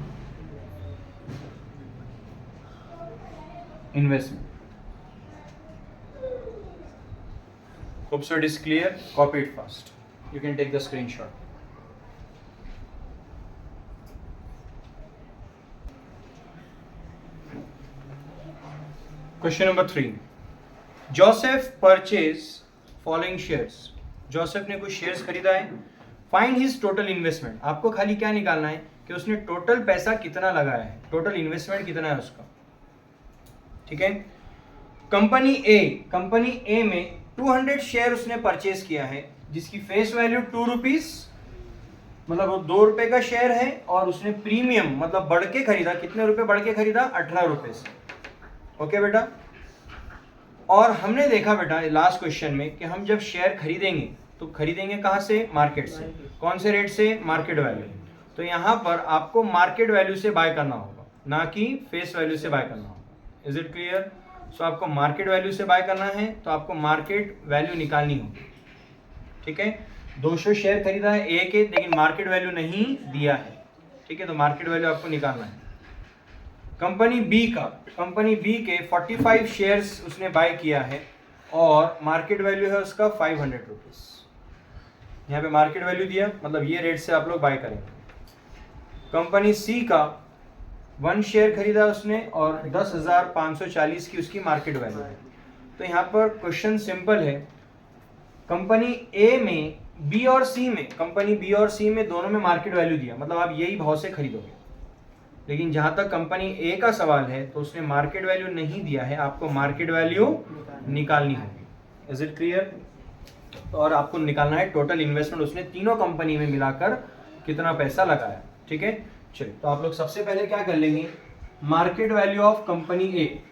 investment. Hope so it is clear. Copy it fast. You can take the screenshot. Question number 3. Joseph purchased following shares. Joseph ने कुछ शेयर्स खरीदा है। Find his total investment. आपको खाली क्या निकालना है कि उसने टोटल पैसा कितना लगाया है, टोटल इन्वेस्टमेंट कितना है उसका, ठीक है। कंपनी ए में 200 शेयर उसने परचेज किया है, जिसकी फेस वैल्यू 2 रुपीज, मतलब वो 2 रुपए का शेयर है, और उसने प्रीमियम मतलब बढ़ के खरीदा, कितने रुपए बढ़ के खरीदा, 18 रुपए से। ओके बेटा, और हमने देखा बेटा लास्ट क्वेश्चन में कि हम जब शेयर खरीदेंगे तो खरीदेंगे कहां से, मार्केट से। कौन से रेट से, मार्केट वैल्यू। तो यहां पर आपको मार्केट वैल्यू से बाय करना होगा, ना कि फेस वैल्यू से बाय करना होगा। Is it clear? सो आपको मार्केट वैल्यू से बाय करना है तो आपको मार्केट वैल्यू निकालनी होगी, ठीक है। 200 शेयर खरीदा है ए के, लेकिन मार्केट वैल्यू नहीं दिया है, ठीक है, तो मार्केट वैल्यू आपको निकालना है। कंपनी बी के 45 शेयर्स उसने बाय किया है और मार्केट वैल्यू है उसका 500 रुपीज। यहाँ पे मार्केट वैल्यू दिया, मतलब ये रेट से आप लोग बाय करेंगे। कंपनी सी का 1 शेयर खरीदा उसने और 10,540 की उसकी मार्केट वैल्यू है। तो यहाँ पर क्वेश्चन सिंपल है, कंपनी ए में बी और सी में, कंपनी बी और सी में दोनों में मार्केट वैल्यू दिया, मतलब आप यही भाव से खरीदोगे। लेकिन जहां तक कंपनी ए का सवाल है तो उसने मार्केट वैल्यू नहीं दिया है, आपको मार्केट वैल्यू निकालनी होगी। Is it clear? और आपको निकालना है टोटल इन्वेस्टमेंट उसने तीनों कंपनी में मिलाकर कितना पैसा लगाया, ठीक है। चलिए, तो आप लोग सबसे पहले क्या कर लेंगे, market value of company A,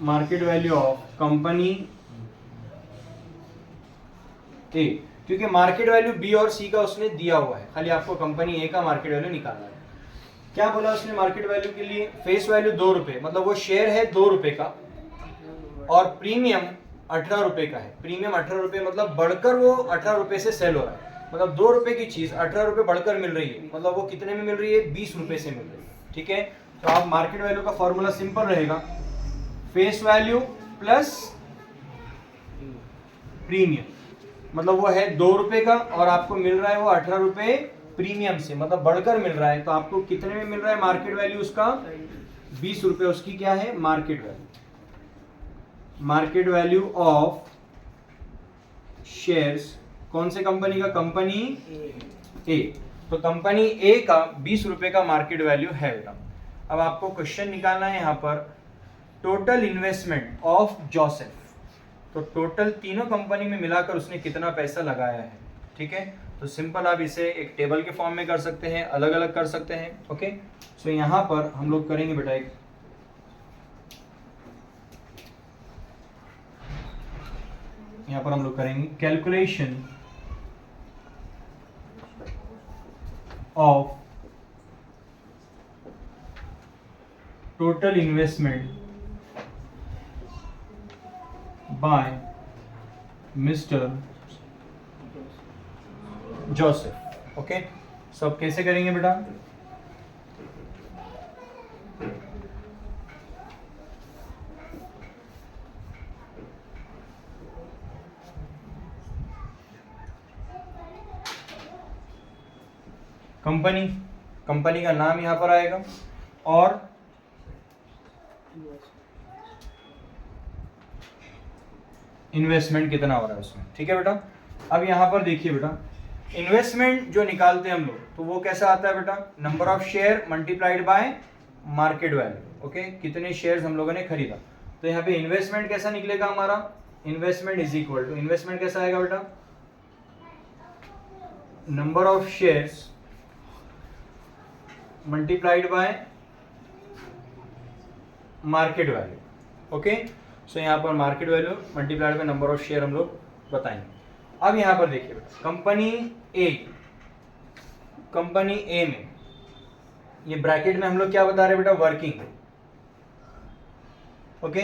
market value of company A, क्योंकि मार्केट वैल्यू बी और सी का उसने दिया हुआ है, खाली आपको कंपनी ए का मार्केट वैल्यू निकालना है। क्या बोला उसने मार्केट वैल्यू के लिए, फेस वैल्यू 2 रुपए, मतलब वो शेयर है 2 रुपए का, और प्रीमियम 18 रुपए का है। प्रीमियम 18 रुपए मतलब बढ़कर वो 18 रुपए से सेल हो रहा है, मतलब 2 रुपए की चीज 18 रुपए बढ़कर मिल रही है, मतलब वो कितने में मिल रही है, 20 रुपए से मिल रही है, ठीक है। तो आप मार्केट वैल्यू का फॉर्मूला सिंपल रहेगा, फेस वैल्यू प्लस प्रीमियम, मतलब वो है 2 रुपए का और आपको मिल रहा है वो 18 रुपए प्रीमियम से, मतलब बढ़कर मिल रहा है। तो आपको कितने में मिल रहा है मार्केट वैल्यू उसका, 20 रुपए उसकी क्या है, market value. Market value of shares कौन से कंपनी का, कंपनी ए। तो कंपनी ए का 20 रुपए का मार्केट वैल्यू है बेटा। अब आपको क्वेश्चन निकालना है यहाँ पर टोटल इन्वेस्टमेंट ऑफ जोसेफ। तो टोटल तीनों कंपनी में मिलाकर उसने कितना पैसा लगाया है, ठीक है। तो सिंपल आप इसे एक टेबल के फॉर्म में कर सकते हैं, अलग अलग कर सकते हैं, ओके। सो यहाँ पर हम लोग करेंगे बेटा एक, यहाँ पर हम लोग करेंगे calculation of total investment by mister Joseph. Okay, सब कैसे करेंगे बेटा? कंपनी का नाम यहां पर आएगा और इन्वेस्टमेंट कितना हो रहा है उसमें। ठीक है बेटा, अब यहां पर देखिए बेटा, इन्वेस्टमेंट जो निकालते हैं हम लोग तो वो कैसा आता है बेटा? Number of share multiplied by market value. Okay, कितने शेयर्स हम लोगों ने खरीदा, तो यहाँ पे इन्वेस्टमेंट कैसा निकलेगा हमारा? Investment is equal to, investment कैसा आएगा बेटा? Number of shares multiplied by market value. Okay, so यहाँ पर market value multiplied by number of share हम लोग बताएंगे। अब यहाँ पर देखिए कंपनी ए में ये ब्रैकेट में हम लोग क्या बता रहे हैं बेटा? वर्किंग। ओके,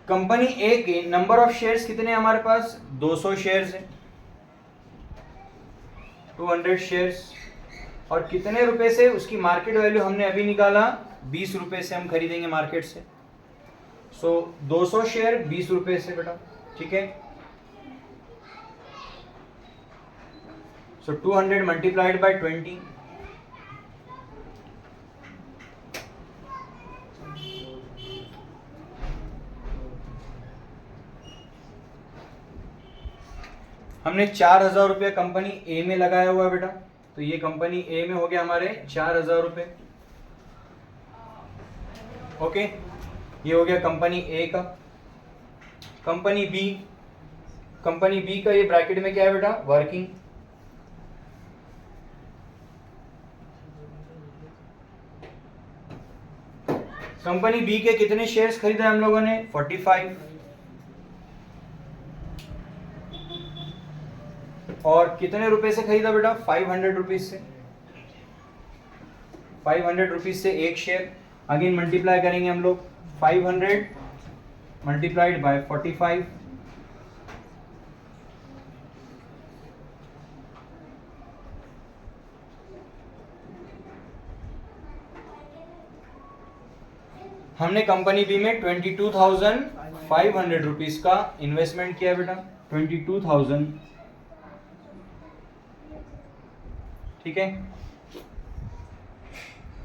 कंपनी ए के नंबर ऑफ शेयर्स कितने हैं हमारे पास? 200 शेयर्स हैं, 200 शेयर्स। और कितने रुपए से उसकी मार्केट वैल्यू हमने अभी निकाला? 20 रुपए से हम खरीदेंगे मार्केट से। सो 200 शेयर 20 रुपए से बेटा। ठीक है, सो 200 मल्टीप्लाइड बाय 20, हमने 4000 रुपये कंपनी ए में लगाया हुआ है बेटा, तो ये कंपनी ए में हो गया हमारे 4000 रुपये। ओके, ये हो गया कंपनी ए का। कंपनी बी का ये ब्रैकेट में क्या है बेटा? वर्किंग। कंपनी बी के कितने शेयर्स खरीदा हम लोगों ने? 45। और कितने रुपए से खरीदा बेटा? 500 रुपीज से। 500 रुपीज से एक शेयर। अगेन मल्टीप्लाई करेंगे हम लोग, 500 मल्टीप्लाइड बाय 45, हमने कंपनी बी में 22,500 रुपीज का इन्वेस्टमेंट किया बेटा, 22,000। ठीक है,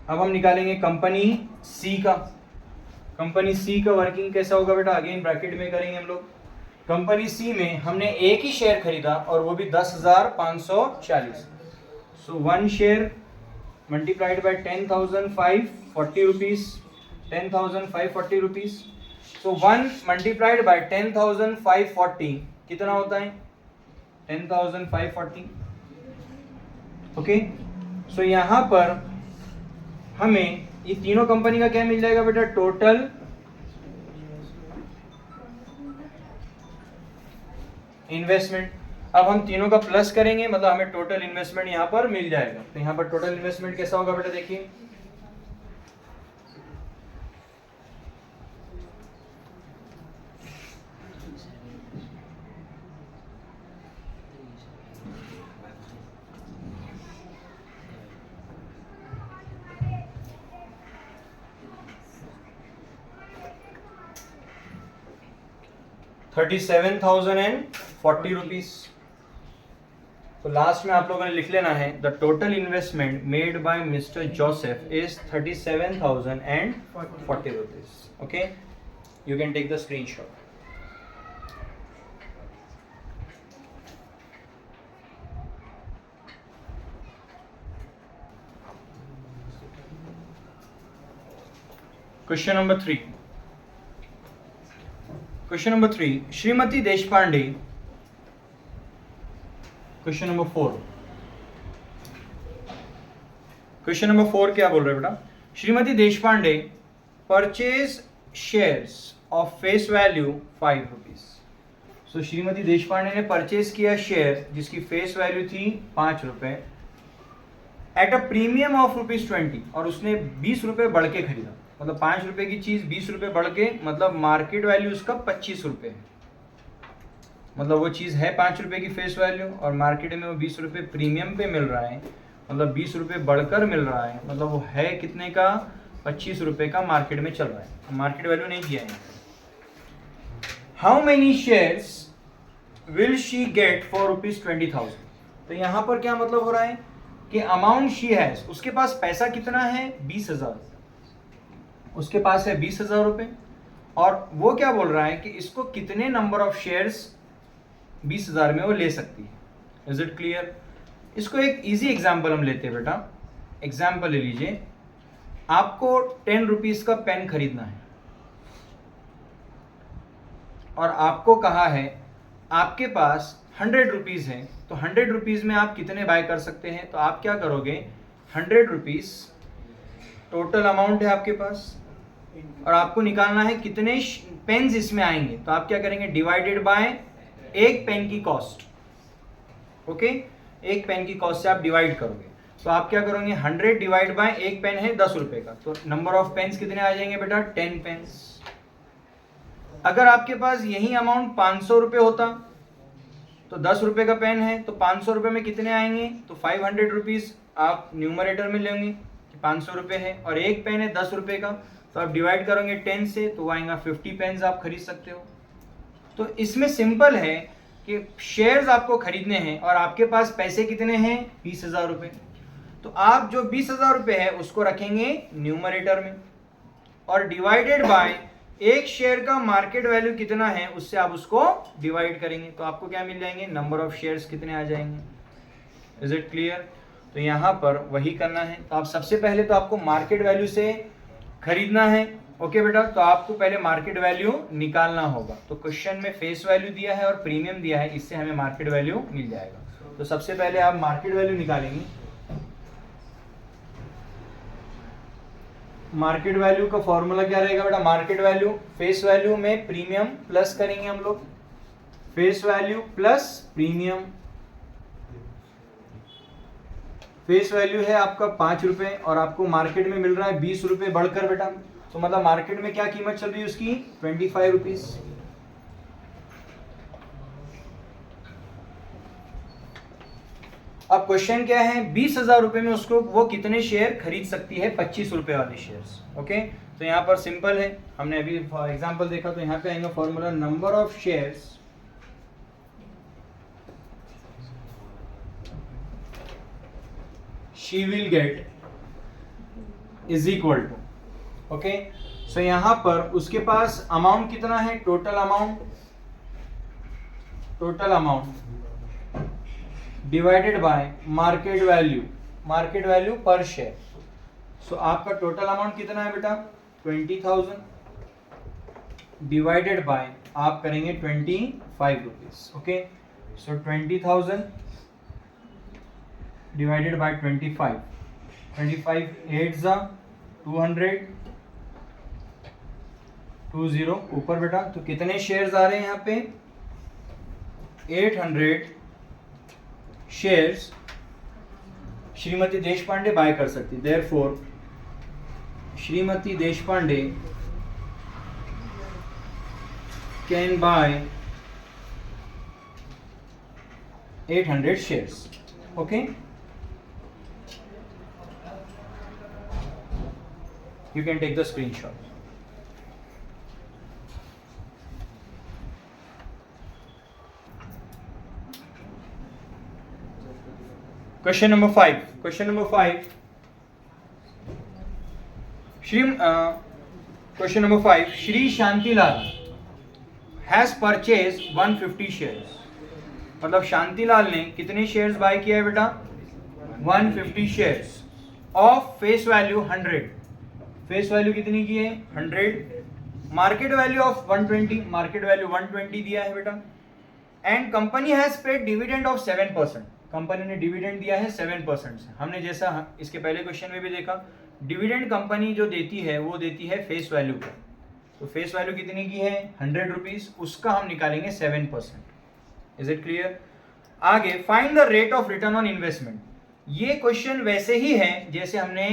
अब हम निकालेंगे कंपनी सी का। कंपनी सी का वर्किंग कैसा होगा बेटा? अगेन ब्रैकेट में करेंगे हम लोग। कंपनी सी में हमने एक ही शेयर खरीदा और वो भी 10,540। सो 1 share multiplied by 10,540 rupees, 10,540 rupees. So 1 multiplied by 10,540 कितना होता है? 10,540। ओके, सो यहां पर हमें ये तीनों कंपनी का क्या मिल जाएगा बेटा? Total investment. अब हम तीनों का प्लस करेंगे, मतलब हमें टोटल इन्वेस्टमेंट यहां पर मिल जाएगा। तो यहां पर टोटल इन्वेस्टमेंट कैसा होगा बेटा? देखिए, ₹37,040 रुपीज। तो लास्ट में आप लोगों ने लिख लेना है, the total investment made by mister Joseph is 37,040 rupees. Okay, you can take the screenshot. Question number 3। Question number 3, Shrimati Deshpande. Question number 4। Question number 4 क्या बोल रहे हैं बेटा? Shrimati Deshpande purchase shares of face value 5 rupees. So Shrimati Deshpande ने परचेज किया share जिसकी face value थी 5 रुपए एट अ प्रीमियम ऑफ ₹20, और उसने 20 रुपए बढ़ के खरीदा। मतलब 5 रुपए की चीज 20 रुपए बढ़ के मतलब मार्केट वैल्यू उसका 25 रुपए है। मतलब वो चीज है 5 रुपए की फेस वैल्यू और मार्केट में वो 20 रुपए प्रीमियम पे मिल रहा है, मतलब 20 रुपए बढ़कर मिल रहा है, मतलब वो है कितने का, 25 रुपए का मार्केट में चल रहा है, मार्केट वैल्यू नहीं दिया है। How many shares will she get for ₹20,000। तो यहाँ पर क्या मतलब हो रहा है कि अमाउंट शी हैज, उसके पास पैसा कितना है 20,000, उसके पास है 20,000 रुपए और वो क्या बोल रहा है कि इसको कितने नंबर ऑफ शेयर्स 20,000 में वो ले सकती है। Is it clear. इसको एक इजी एग्जाम्पल हम लेते हैं बेटा। एग्जाम्पल ले लीजिए, आपको 10 रुपीज का पेन खरीदना है और आपको कहा है आपके पास 100 रुपीज है, तो 100 रुपीज में आप कितने बाय कर सकते हैं। तो आप क्या करोगे, 100 रुपीज टोटल अमाउंट है आपके पास और आपको निकालना है कितने पेन्स इसमें आएंगे। तो आप क्या करेंगे, डिवाइडेड बाय एक पेन की कॉस्ट। ओके, एक पेन की कॉस्ट से आप डिवाइड करोगे। तो आप क्या करोगे, 100 डिवाइड बाय एक पेन है 10 रुपए का, तो नंबर ऑफ पेन्स कितने आ जाएंगे बेटा, 10 पेन्स। अगर आपके पास यही अमाउंट 500 रुपए होता, तो 10 रुपए का पेन है तो 500 रुपए में कितने आएंगे, तो 500 रुपीज आप न्यूमरेटर में लेंगे कि 500 रुपए है और एक पेन है 10 रुपए का, तो आप डिवाइड करोगे 10 से तो आएगा 50 पेन्स आप खरीद सकते हो। तो इसमें सिंपल है कि शेयर्स आपको खरीदने हैं और आपके पास पैसे कितने हैं 20,000 रुपए। तो आप जो 20,000 रुपए है उसको रखेंगे न्यूमरेटर में और डिवाइडेड बाय एक शेयर का मार्केट वैल्यू कितना है उससे आप उसको डिवाइड करेंगे, तो आपको क्या मिल जाएंगे, नंबर ऑफ शेयर्स कितने आ जाएंगे। Is it clear. तो यहाँ पर वही करना है। तो आप सबसे पहले तो आपको मार्केट वैल्यू से खरीदना है। ओके बेटा, तो आपको पहले मार्केट वैल्यू निकालना होगा। तो क्वेश्चन में फेस वैल्यू दिया है और प्रीमियम दिया है, इससे हमें मार्केट वैल्यू मिल जाएगा। तो सबसे पहले आप मार्केट वैल्यू निकालेंगे। मार्केट वैल्यू का फॉर्मूला क्या रहेगा बेटा, मार्केट वैल्यू फेस वैल्यू में प्रीमियम प्लस करेंगे हम लोग, face value plus premium. Face value है आपका 5 रुपए और आपको मार्केट में मिल रहा है 20 रुपए बढ़कर बेटा, तो मतलब मार्केट में क्या कीमत चल रही है उसकी 25 रुपीज। अब क्वेश्चन क्या है, 20,000 रुपए में उसको वो कितने शेयर खरीद सकती है, 25 रुपए वाले शेयर्स। ओके, तो यहाँ पर सिंपल है, हमने अभी एग्जांपल देखा, तो यहाँ पे आएगा formula number of shares she will get is equal to. Okay, so यहां पर उसके पास अमाउंट कितना है, total amount divided by market value per share. So आपका टोटल अमाउंट कितना है बेटा 20,000 डिवाइडेड बाय आप करेंगे 25 rupees. Okay, so 20,000 divided by 25 8 जा 200 20 ऊपर बेटा, तो कितने शेयर्स आ रहे हैं यहाँ पे 800 शेयर्स श्रीमती देशपांडे बाय कर सकती। Therefore Shrimati Deshpande can buy 800 shares. Okay, you can take the screenshot. Question number 5. Question number 5. Question number 5. Shri Shantilal has purchased 150 shares. मतलब शांतिलाल ने कितने शेयर्स बाय किया है बेटा 150 shares of face value 100। Face value कितनी की है 100, market value of 120, market value 120 दिया है बेटा। And company has paid dividend of 7%, company ने डिविडेंड दिया है 7% से। हमने जैसा इसके पहले क्वेश्चन में भी देखा, डिविडेंड कंपनी जो देती है वो देती है फेस वैल्यू पर। तो फेस वैल्यू कितनी की है 100 रुपीज, उसका हम निकालेंगे 7%। Is it clear. आगे find the rate of return on investment. ये क्वेश्चन वैसे ही है जैसे हमने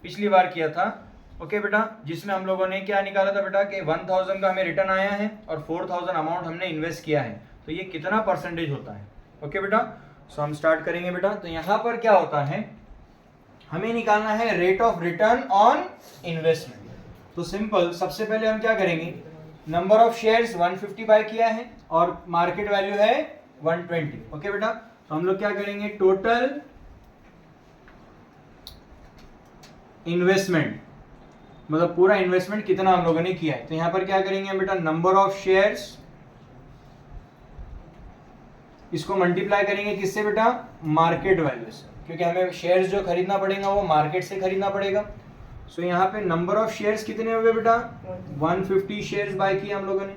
पिछली बार किया था, ओके बेटा, जिसमें हम लोगों ने क्या निकाला था बेटा कि 1000 का हमें रिटर्न आया है और 4000 अमाउंट हमने इन्वेस्ट किया है, तो ये कितना परसेंटेज होता है। ओके बेटा, सो हम स्टार्ट करेंगे बेटा। तो यहाँ पर क्या होता है, हमें निकालना है rate of return on investment. तो सिंपल, सबसे पहले हम क्या करेंगे, नंबर ऑफ शेयर्स 150 बाय किया है और मार्केट वैल्यू है 120। ओके बेटा, तो हम लोग क्या करेंगे, टोटल इन्वेस्टमेंट, मतलब पूरा इन्वेस्टमेंट कितना हम लोगों ने किया है। तो यहां पर क्या करेंगे बेटा, नंबर ऑफ शेयर्स, इसको मल्टीप्लाई करेंगे किससे बेटा, मार्केट वैल्यू से, क्योंकि हमें शेयर्स जो खरीदना पड़ेगा वो मार्केट से खरीदना पड़ेगा। सो यहाँ पे नंबर ऑफ शेयर्स कितने हुए बेटा, 150 शेयर्स बाय किए हम लोगों ने,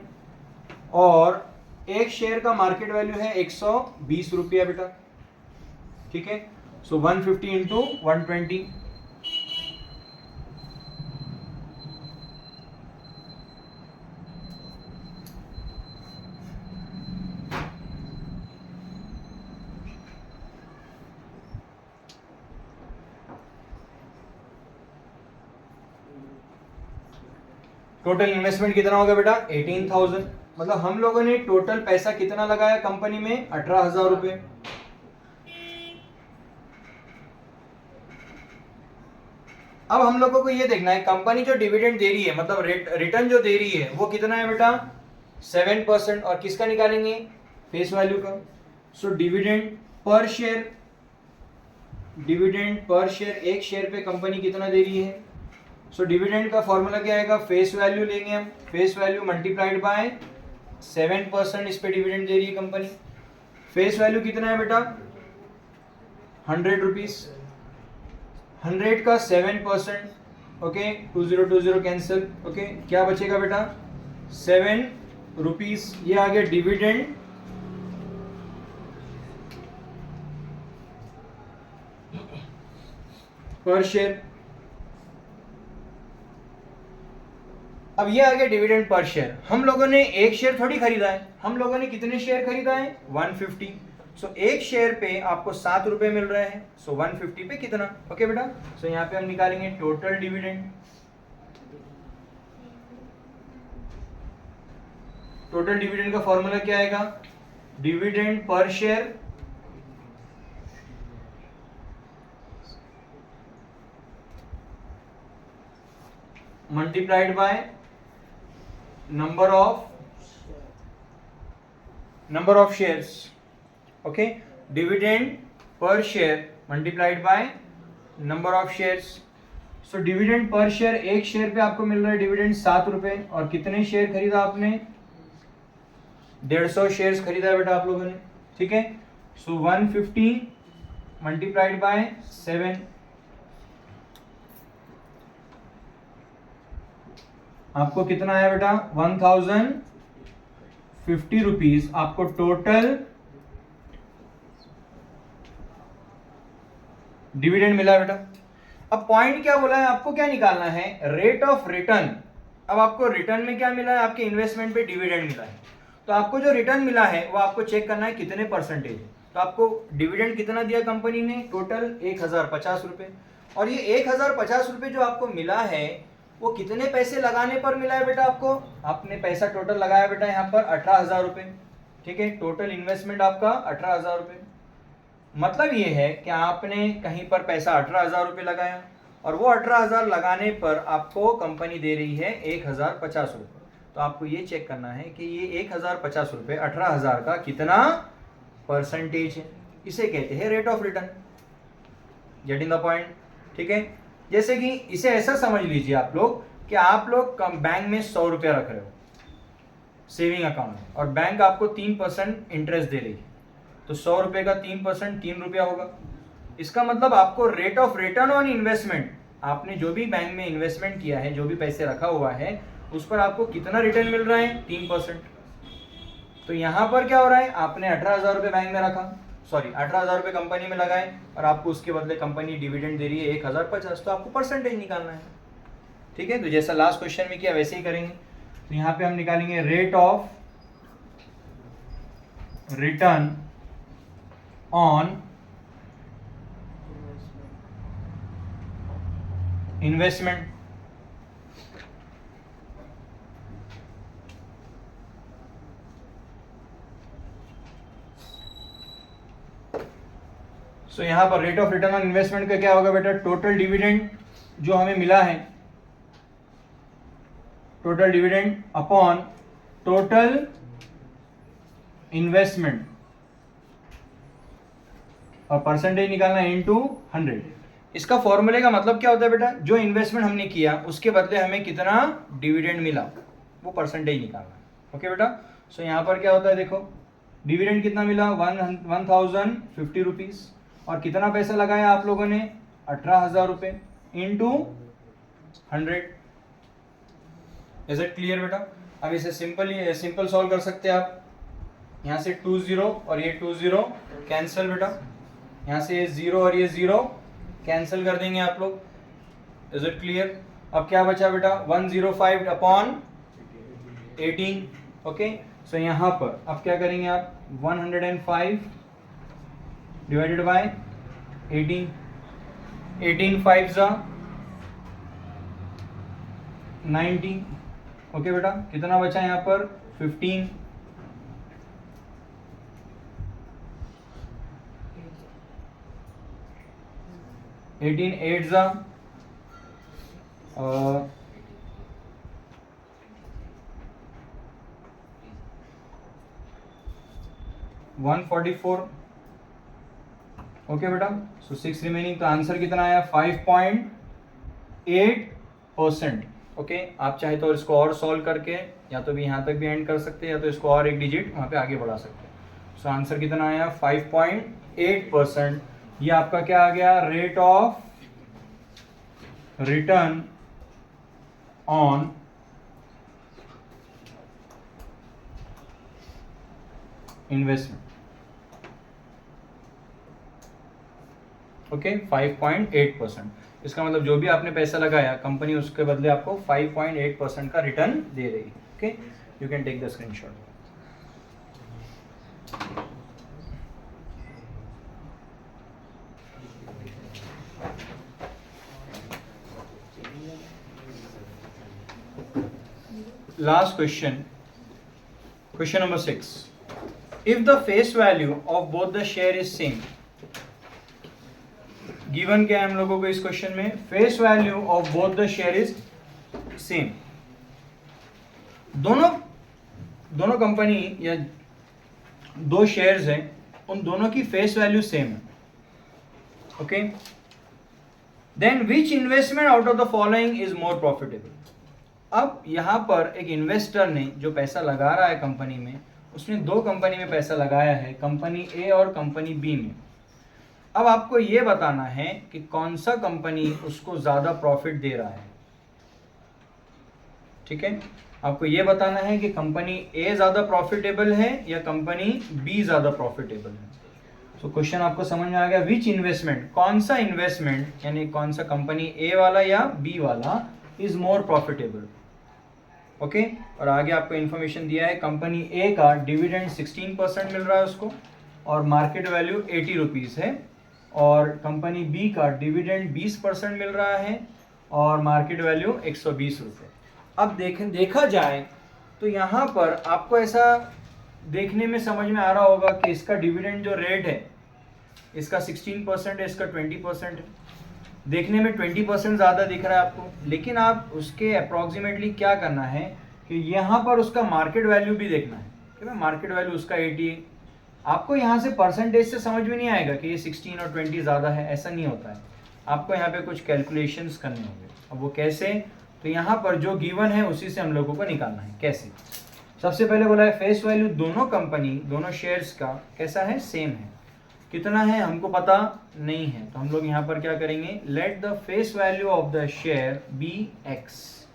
और एक शेयर का मार्केट वैल्यू है 120 रुपया बेटा। ठीक है, सो 150 इंटू 120, टोटल इन्वेस्टमेंट कितना होगा बेटा, 18,000। मतलब हम लोगों ने टोटल पैसा कितना लगाया कंपनी में, 18,000 रुपए। अब हम लोगों को ये देखना है कंपनी जो डिविडेंड दे रही है, मतलब रिटर्न जो दे रही है वो कितना है बेटा, 7%। और किसका निकालेंगे, फेस वैल्यू का। So dividend per share, dividend per share, एक शेयर पे कंपनी कितना दे रही है। सो डिविडेंड का फॉर्मूला क्या आएगा, फेस वैल्यू लेंगे हम, फेस वैल्यू मल्टीप्लाइड बाय 7%, इस पे डिविडेंड दे रही है कंपनी। फेस वैल्यू कितना है बेटा, 100 रुपीज, 100 का 7%, ओके, 2020 कैंसिल। ओके, क्या बचेगा बेटा, 7 रुपीज। ये आ गया डिविडेंड पर शेयर। अब ये आ गया डिविडेंड पर शेयर। हम लोगों ने एक शेयर थोड़ी खरीदा है, हम लोगों ने कितने शेयर खरीदा है, 150। सो एक शेयर पे आपको 7 रुपए मिल रहे हैं, सो 150 पे कितना। ओके बेटा, सो यहाँ पे हम निकालेंगे टोटल डिविडेंड। टोटल डिविडेंड का फॉर्मूला क्या आएगा, dividend per share multiplied by number of shares. Okay, dividend per share multiplied by number of shares. So dividend per share, एक शेयर पे आपको मिल रहा है डिविडेंड 7 रुपए, और कितने शेयर खरीदा आपने, 150 शेयर्स खरीदा बेटा आप लोगों ने। ठीक है, सो 150 मल्टीप्लाइड बाय 7, आपको कितना आया बेटा, 1050 रुपीज आपको टोटल डिविडेंड मिला बेटा। अब पॉइंट क्या बोला है, आपको क्या निकालना है, रेट ऑफ रिटर्न। अब आपको रिटर्न में क्या मिला है, आपके इन्वेस्टमेंट पे डिविडेंड मिला है, तो आपको जो रिटर्न मिला है वो आपको चेक करना है कितने परसेंटेज। तो आपको डिविडेंड कितना दिया कंपनी ने, टोटल 1050 रुपए। और ये 1050 रुपए जो आपको मिला है वो कितने पैसे लगाने पर मिला है बेटा आपको, आपने पैसा टोटल लगाया बेटा यहाँ पर 18,000 रुपए। ठीक है, टोटल इन्वेस्टमेंट आपका 18,000 रुपए। मतलब ये है कि आपने कहीं पर पैसा 18,000 रुपए लगाया और वो 18,000 लगाने पर आपको कंपनी दे रही है 1050 रुपए। तो आपको ये चेक करना है कि ये 1050 रुपए 18,000 का कितना परसेंटेज है। इसे कहते हैं rate of return. Getting the point. ठीक है, जैसे कि इसे ऐसा समझ लीजिए आप लोग कि आप लोग बैंक में 100 रुपया रख रहे हो सेविंग अकाउंट में, और बैंक आपको 3% इंटरेस्ट दे रही है, तो 100 रुपए का 3% 3 रुपया होगा। इसका मतलब आपको rate of return on investment, आपने जो भी बैंक में इन्वेस्टमेंट किया है, जो भी पैसे रखा हुआ है, उस पर आपको कितना रिटर्न मिल रहा है, 3%। तो यहाँ पर क्या हो रहा है, आपने 18,000 रुपये बैंक में रखा, सॉरी 18,000 रुपये कंपनी में लगाए, और आपको उसके बदले कंपनी डिविडेंड दे रही है 1050, तो आपको परसेंटेज निकालना है। ठीक है, तो जैसा लास्ट क्वेश्चन में किया वैसे ही करेंगे। तो यहाँ पे हम निकालेंगे rate of return on investment. So यहाँ पर rate of return on investment का क्या होगा बेटा, टोटल डिविडेंड जो हमें मिला है, total dividend upon total investment, और परसेंटेज निकालना इनटू 100। इसका फॉर्मूले का मतलब क्या होता है बेटा, जो इन्वेस्टमेंट हमने किया उसके बदले हमें कितना डिविडेंड मिला वो परसेंटेज निकालना है। ओके बेटा, सो यहाँ पर क्या होता है, देखो डिविडेंड कितना मिला 1050 रुपीज, और कितना पैसा लगाया आप लोगों ने 18,000 रुपये इंटू 100। इज इट क्लियर बेटा? अब इसे सिंपल सॉल्व कर सकते हैं आप। यहाँ से 20 और ये 20 कैंसिल बेटा, यहाँ से ये 0 और ये 0 कैंसिल कर देंगे आप लोग। Is it clear? अब क्या बचा बेटा, 105 अपॉन 18। ओके, सो यहाँ पर अब क्या करेंगे आप, 105 डिवाइडेड बाय 18, 18 5 जा 90। ओके बेटा, कितना बचा यहाँ पर 15, 18 8 जा 144। ओके बेटा, सो 6 रिमेनिंग, तो आंसर कितना आया 5.8%। ओके, आप चाहे तो इसको और सॉल्व करके या तो भी यहाँ तक भी एंड कर सकते हैं, या तो इसको और एक डिजिट वहाँ पे आगे बढ़ा सकते हैं। सो आंसर कितना आया 5.8%। ये आपका क्या आ गया, rate of return on investment. Okay, 5.8%। इसका मतलब जो भी आपने पैसा लगाया कंपनी उसके बदले आपको 5.8% का रिटर्न दे रही है। Okay, you can take the screenshot. Last question, question number 6. If the face value of both the share is same, given क्या है हम लोगों को इस क्वेश्चन में, face value of both the share is same, दोनों कंपनी या दो शेयर्स हैं, उन दोनों की फेस वैल्यू सेम है। Okay, then which investment out of the following is more profitable. अब यहाँ पर एक इन्वेस्टर ने जो पैसा लगा रहा है कंपनी में, उसने दो कंपनी में पैसा लगाया है, कंपनी ए और कंपनी बी में। अब आपको ये बताना है कि कौन सा कंपनी उसको ज़्यादा प्रॉफिट दे रहा है। ठीक है, आपको ये बताना है कि कंपनी ए ज़्यादा प्रॉफिटेबल है या कंपनी बी ज़्यादा प्रॉफिटेबल है। तो क्वेश्चन आपको समझ में आ गया, विच इन्वेस्टमेंट, कौन सा इन्वेस्टमेंट यानी कौन सा कंपनी ए वाला या बी वाला इज मोर प्रॉफिटेबल। ओके, और आगे आपको इन्फॉर्मेशन दिया है, कंपनी ए का डिविडेंड 16% मिल रहा है उसको, और मार्केट वैल्यू 80 रुपीज़ है, और कंपनी बी का डिविडेंड 20% मिल रहा है और मार्केट वैल्यू 120 रुपये। अब देखा जाए तो यहाँ पर आपको ऐसा देखने में समझ में आ रहा होगा कि इसका डिविडेंड जो रेट है, इसका 16% है, इसका 20% है। देखने में 20% ज़्यादा दिख रहा है आपको, लेकिन आप उसके अप्रॉक्सीमेटली क्या करना है कि यहाँ पर उसका मार्केट वैल्यू भी देखना है कि भाई मार्केट वैल्यू उसका 80 है। आपको यहाँ से परसेंटेज से समझ में नहीं आएगा कि ये 16 और 20 ज़्यादा है, ऐसा नहीं होता है। आपको यहाँ पे कुछ कैलकुलेशंस करने होंगे। अब वो कैसे, तो यहाँ पर जो गिवन है उसी से हम लोगों को निकालना है। कैसे, सबसे पहले बोला है फेस वैल्यू दोनों कंपनी, दोनों शेयर्स का कैसा है, सेम है। कितना है हमको पता नहीं है, तो हम लोग यहाँ पर क्या करेंगे, let the face value of the share be x.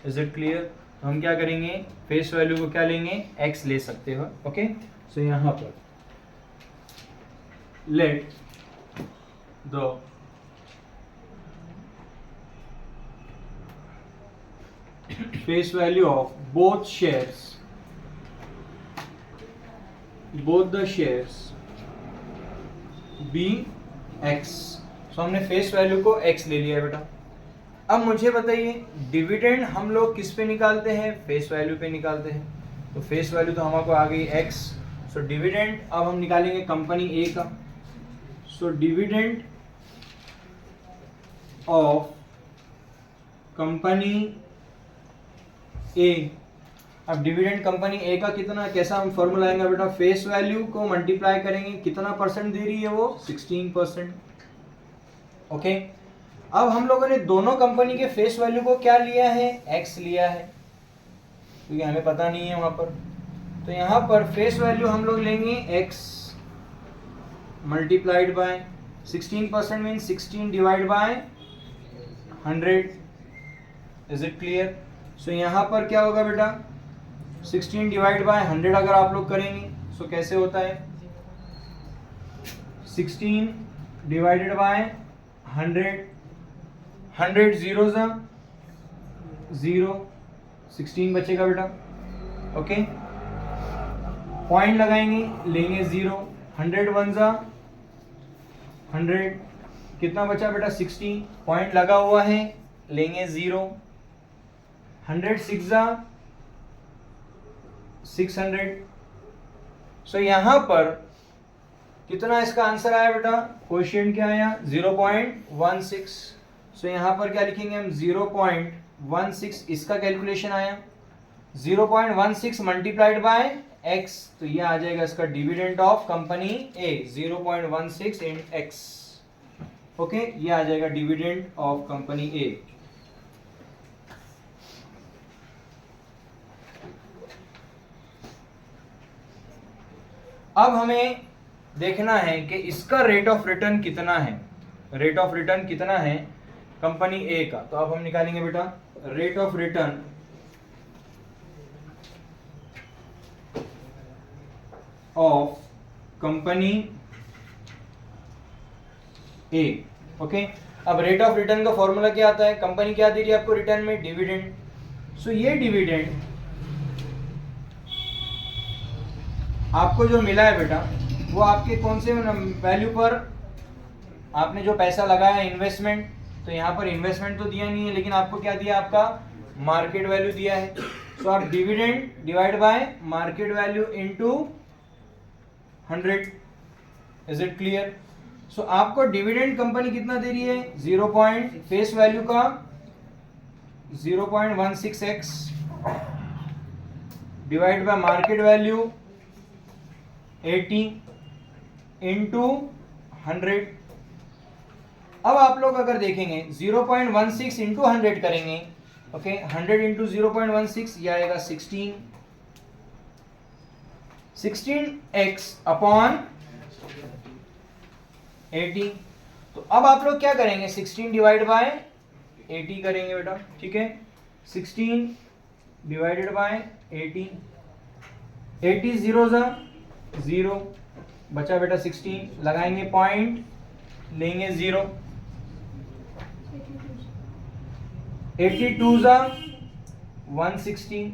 Is it clear? तो हम क्या करेंगे, फेस वैल्यू को क्या लेंगे, एक्स ले सकते हो। ओके, सो यहाँ पर let the face value of both the shares be x। सो हमने फेस वैल्यू को x ले लिया है बेटा। अब मुझे बताइए डिविडेंड हम लोग किस पे निकालते हैं, फेस वैल्यू पे निकालते हैं। तो फेस वैल्यू तो हमको आ गई x। सो डिविडेंड अब हम निकालेंगे कंपनी ए का। सो डिविडेंड ऑफ कंपनी ए। अब डिविडेंड कंपनी ए का कितना, कैसा हम फॉर्मूला आएगा बेटा, फेस वैल्यू को मल्टीप्लाई करेंगे, कितना परसेंट दे रही है वो, 16%। ओके, अब हम लोगों ने दोनों कंपनी के फेस वैल्यू को क्या लिया है, एक्स लिया है, क्योंकि हमें पता नहीं है वहां पर। तो यहाँ पर फेस वैल्यू हम लोग लेंगे x multiplied by 16% mean 16 divide by 100। Is it clear? So यहाँ पर क्या होगा बेटा, 16 डिवाइड बाय 100 अगर आप लोग करेंगे सो कैसे होता है, 16 डिवाइडेड बाय 100, 100 जीरो जा 0, 16 बचेगा बेटा। ओके, पॉइंट लगाएंगे, लेंगे 0, 100 वन जा 100, कितना बचा बेटा 60, पॉइंट लगा हुआ है, लेंगे 0, 100 सिक्स जा 600। सो यहां पर कितना इसका आंसर आया बेटा, क्वोशिएंट क्या आया 0.16। सो यहां पर क्या लिखेंगे हम, 0.16 इसका कैलकुलेशन आया, 0.16 मल्टीप्लाइड बाय x, तो ये आ जाएगा इसका dividend of company A 0.16 in x। Okay, ये आ जाएगा डिविडेंड ऑफ कंपनी ए। अब हमें देखना है कि इसका रेट ऑफ रिटर्न कितना है, रेट ऑफ रिटर्न कितना है कंपनी ए का। तो अब हम निकालेंगे बेटा rate of return of company A. Okay, अब रेट ऑफ रिटर्न का फॉर्मूला क्या आता है, कंपनी क्या दे रही है आपको रिटर्न में, डिविडेंड। सो ये डिविडेंड आपको जो मिला है बेटा वो आपके कौन से वैल्यू पर, आपने जो पैसा लगाया इन्वेस्टमेंट, तो यहाँ पर इन्वेस्टमेंट तो दिया नहीं है, लेकिन आपको क्या दिया, आपका मार्केट वैल्यू दिया है। सो आप dividend divide by market value into 100। Is it clear? So आपको डिविडेंड कंपनी कितना दे रही है, 0. फेस वैल्यू का 0.16x divide by market value 80 into 100। अब आप लोग अगर देखेंगे 0.16 इंटू 100 करेंगे, ओके, 100 इंटू 0.16 ये आएगा 16, 16x अपॉन 80। तो अब आप लोग क्या करेंगे, 16 डिवाइड बाय 80 करेंगे बेटा, ठीक है, 16 डिवाइडेड बाय 80, 80 जीरो जा 0, बचा बेटा 16, लगाएंगे पॉइंट, लेंगे 0, 82 जा 160,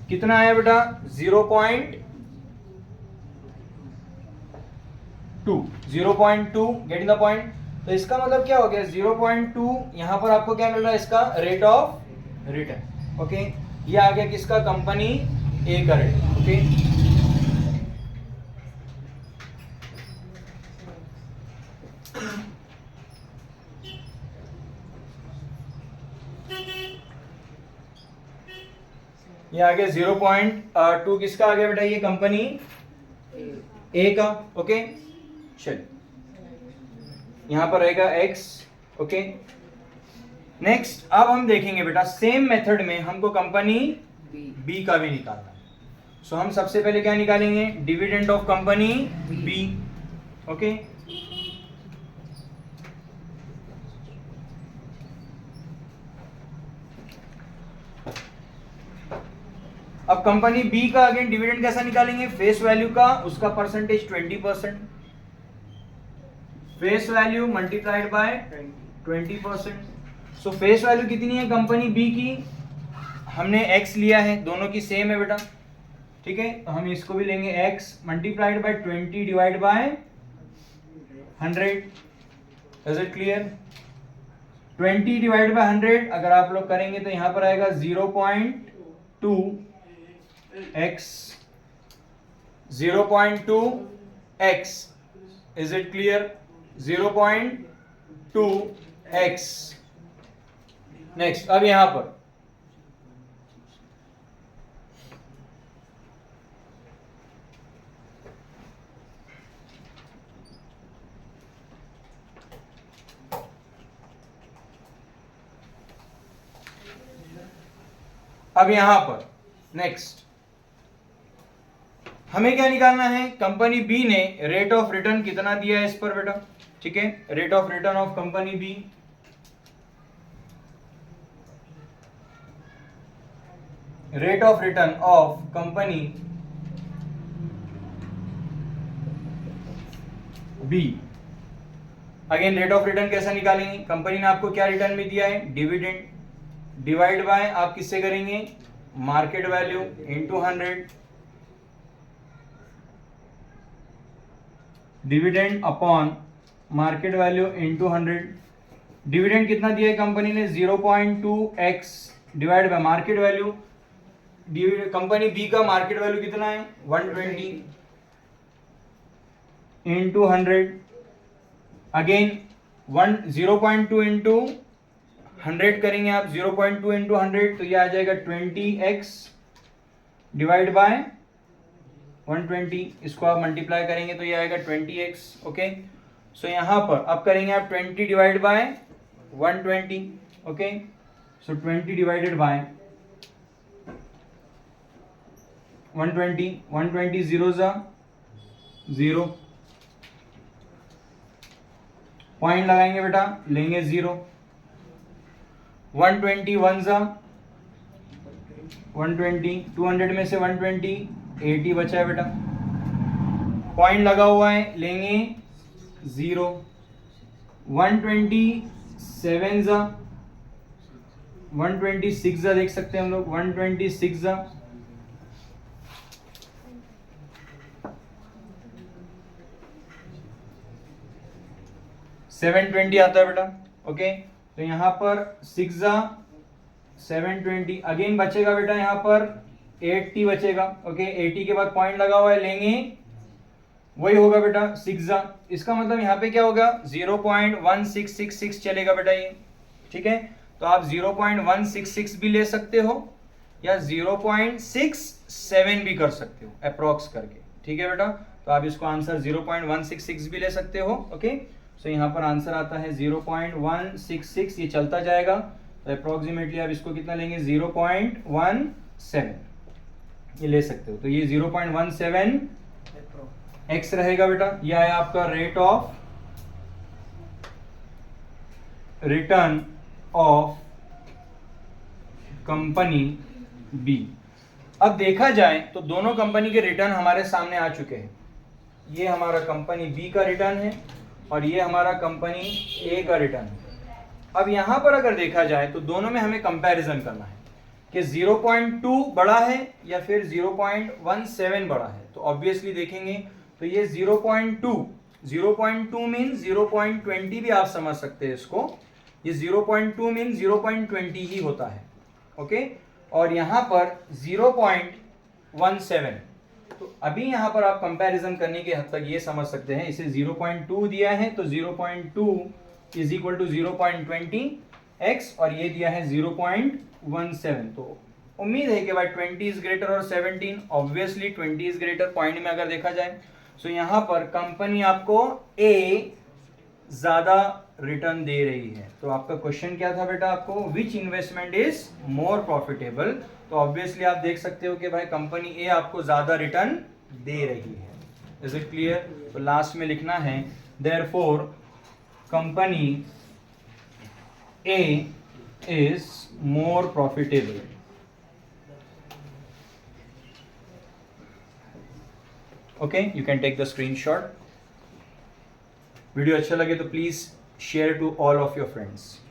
कितना आया बेटा 0.2, 0.2, गेटिंग द पॉइंट। तो इसका मतलब क्या हो गया, 0.2 यहां पर आपको क्या मिल रहा है, इसका रेट ऑफ रिटर्न। ओके, ये आ गया किसका, कंपनी ए का रेट। ओके, ये आ गया 0.2 किसका आ गया बेटा, ये कंपनी ए का। ओके, चलिए यहां पर रहेगा x। ओके, नेक्स्ट अब हम देखेंगे बेटा सेम मेथड में हमको कंपनी बी का भी निकालना है। सो हम सबसे पहले क्या निकालेंगे, dividend of company B. Okay, अब कंपनी बी का अगेन डिविडेंड कैसा निकालेंगे, फेस वैल्यू का उसका percentage 20%, face value multiplied by 20%। So face value कितनी है कंपनी बी की, हमने x लिया है, दोनों की सेम है बेटा, ठीक है, तो हम इसको भी लेंगे x multiplied by 20 divide by 100। Is it clear? 20 divide by 100 अगर आप लोग करेंगे तो यहां पर आएगा 0.2 x, 0.2 x is it clear? 0.2x। Next, अब यहां पर नेक्स्ट हमें क्या निकालना है? कंपनी बी ने रेट ऑफ रिटर्न कितना दिया है इस पर बेटा, ठीक है? Rate of return of company B, rate of return of company B. Again rate of return कैसा निकालेंगे? कंपनी ने आपको क्या रिटर्न में दिया है? डिविडेंड, डिवाइड बाय आप किससे करेंगे? Market value into 100, dividend upon market value into 100। Dividend कितना दिया है कंपनी ने? 0.2x divide by market value. Company B का मार्केट वैल्यू कितना है? 120 इंटू 100। अगेन 0.2 इंटू 100 करेंगे आप, 0.2 इंटू 100 तो ये आ जाएगा 20x डिवाइड बाय 120। इसको आप मल्टीप्लाई करेंगे तो ये आएगा 20x। ओके, सो यहां पर अब करेंगे आप 20 divide by 120। Okay, so 20 divided by 120, 120 zero जा 0, पॉइंट लगाएंगे बेटा, लेंगे 0। 120 वन जा 120, 200 में से 120 80 बचा है बेटा, पॉइंट लगा हुआ है, लेंगे 0। 127 जा 126 जा देख सकते हैं हम लोग, 126 जा 720 आता है बेटा। ओके, तो यहां पर 6 जा 720, अगेन बचेगा बेटा यहां पर 80 बचेगा। ओके, 80 के बाद पॉइंट लगा हुआ है, लेंगे वही होगा बेटा 6 जा। इसका मतलब यहाँ पे क्या होगा? 0.1666 चलेगा बेटा ये, ठीक है? तो आप 0.166 भी ले सकते हो या 0.67 भी कर सकते हो अप्रोक्स करके, ठीक है बेटा? तो आप इसको आंसर 0.166 भी ले सकते हो। ओके, सो यहाँ पर आंसर आता है 0.166, ये चलता जाएगा तो अप्रोक्सीमेटली आप इसको कितना लेंगे? 0.17 ये ले सकते हो। तो ये 0.17 x रहेगा बेटा। ये आया आपका rate of return of company B. अब देखा जाए तो दोनों कंपनी के रिटर्न हमारे सामने आ चुके हैं। ये हमारा कंपनी बी का रिटर्न है और ये हमारा कंपनी ए का रिटर्न है। अब यहां पर अगर देखा जाए तो दोनों में हमें कंपैरिजन करना है कि 0.2 बड़ा है या फिर 0.17 बड़ा है। तो ऑब्वियसली देखेंगे तो ये 0.2 मीन 0.20 भी आप समझ सकते हैं इसको। ये 0.2 मीन 0.20 ही होता है। ओके, और यहां पर 0.17, तो अभी यहां पर आप कंपैरिजन करने के हद तक ये समझ सकते हैं, इसे 0.2 दिया है तो 0.2 इज इक्वल टू 0.20x और ये दिया है 0.17। तो उम्मीद है कि भाई 20 इज ग्रेटर और 17, ऑब्वियसली 20 इज ग्रेटर पॉइंट में अगर देखा जाए। सो यहां पर कंपनी आपको ए ज्यादा रिटर्न दे रही है। तो आपका क्वेश्चन क्या था बेटा? आपको विच इन्वेस्टमेंट इज मोर प्रॉफिटेबल। तो ऑब्वियसली आप देख सकते हो कि भाई कंपनी ए आपको ज्यादा रिटर्न दे रही है। Is it clear? तो लास्ट में लिखना है therefore company A is more profitable. Okay, you can take the screenshot. Video अच्छा लगे तो please share to all of your friends.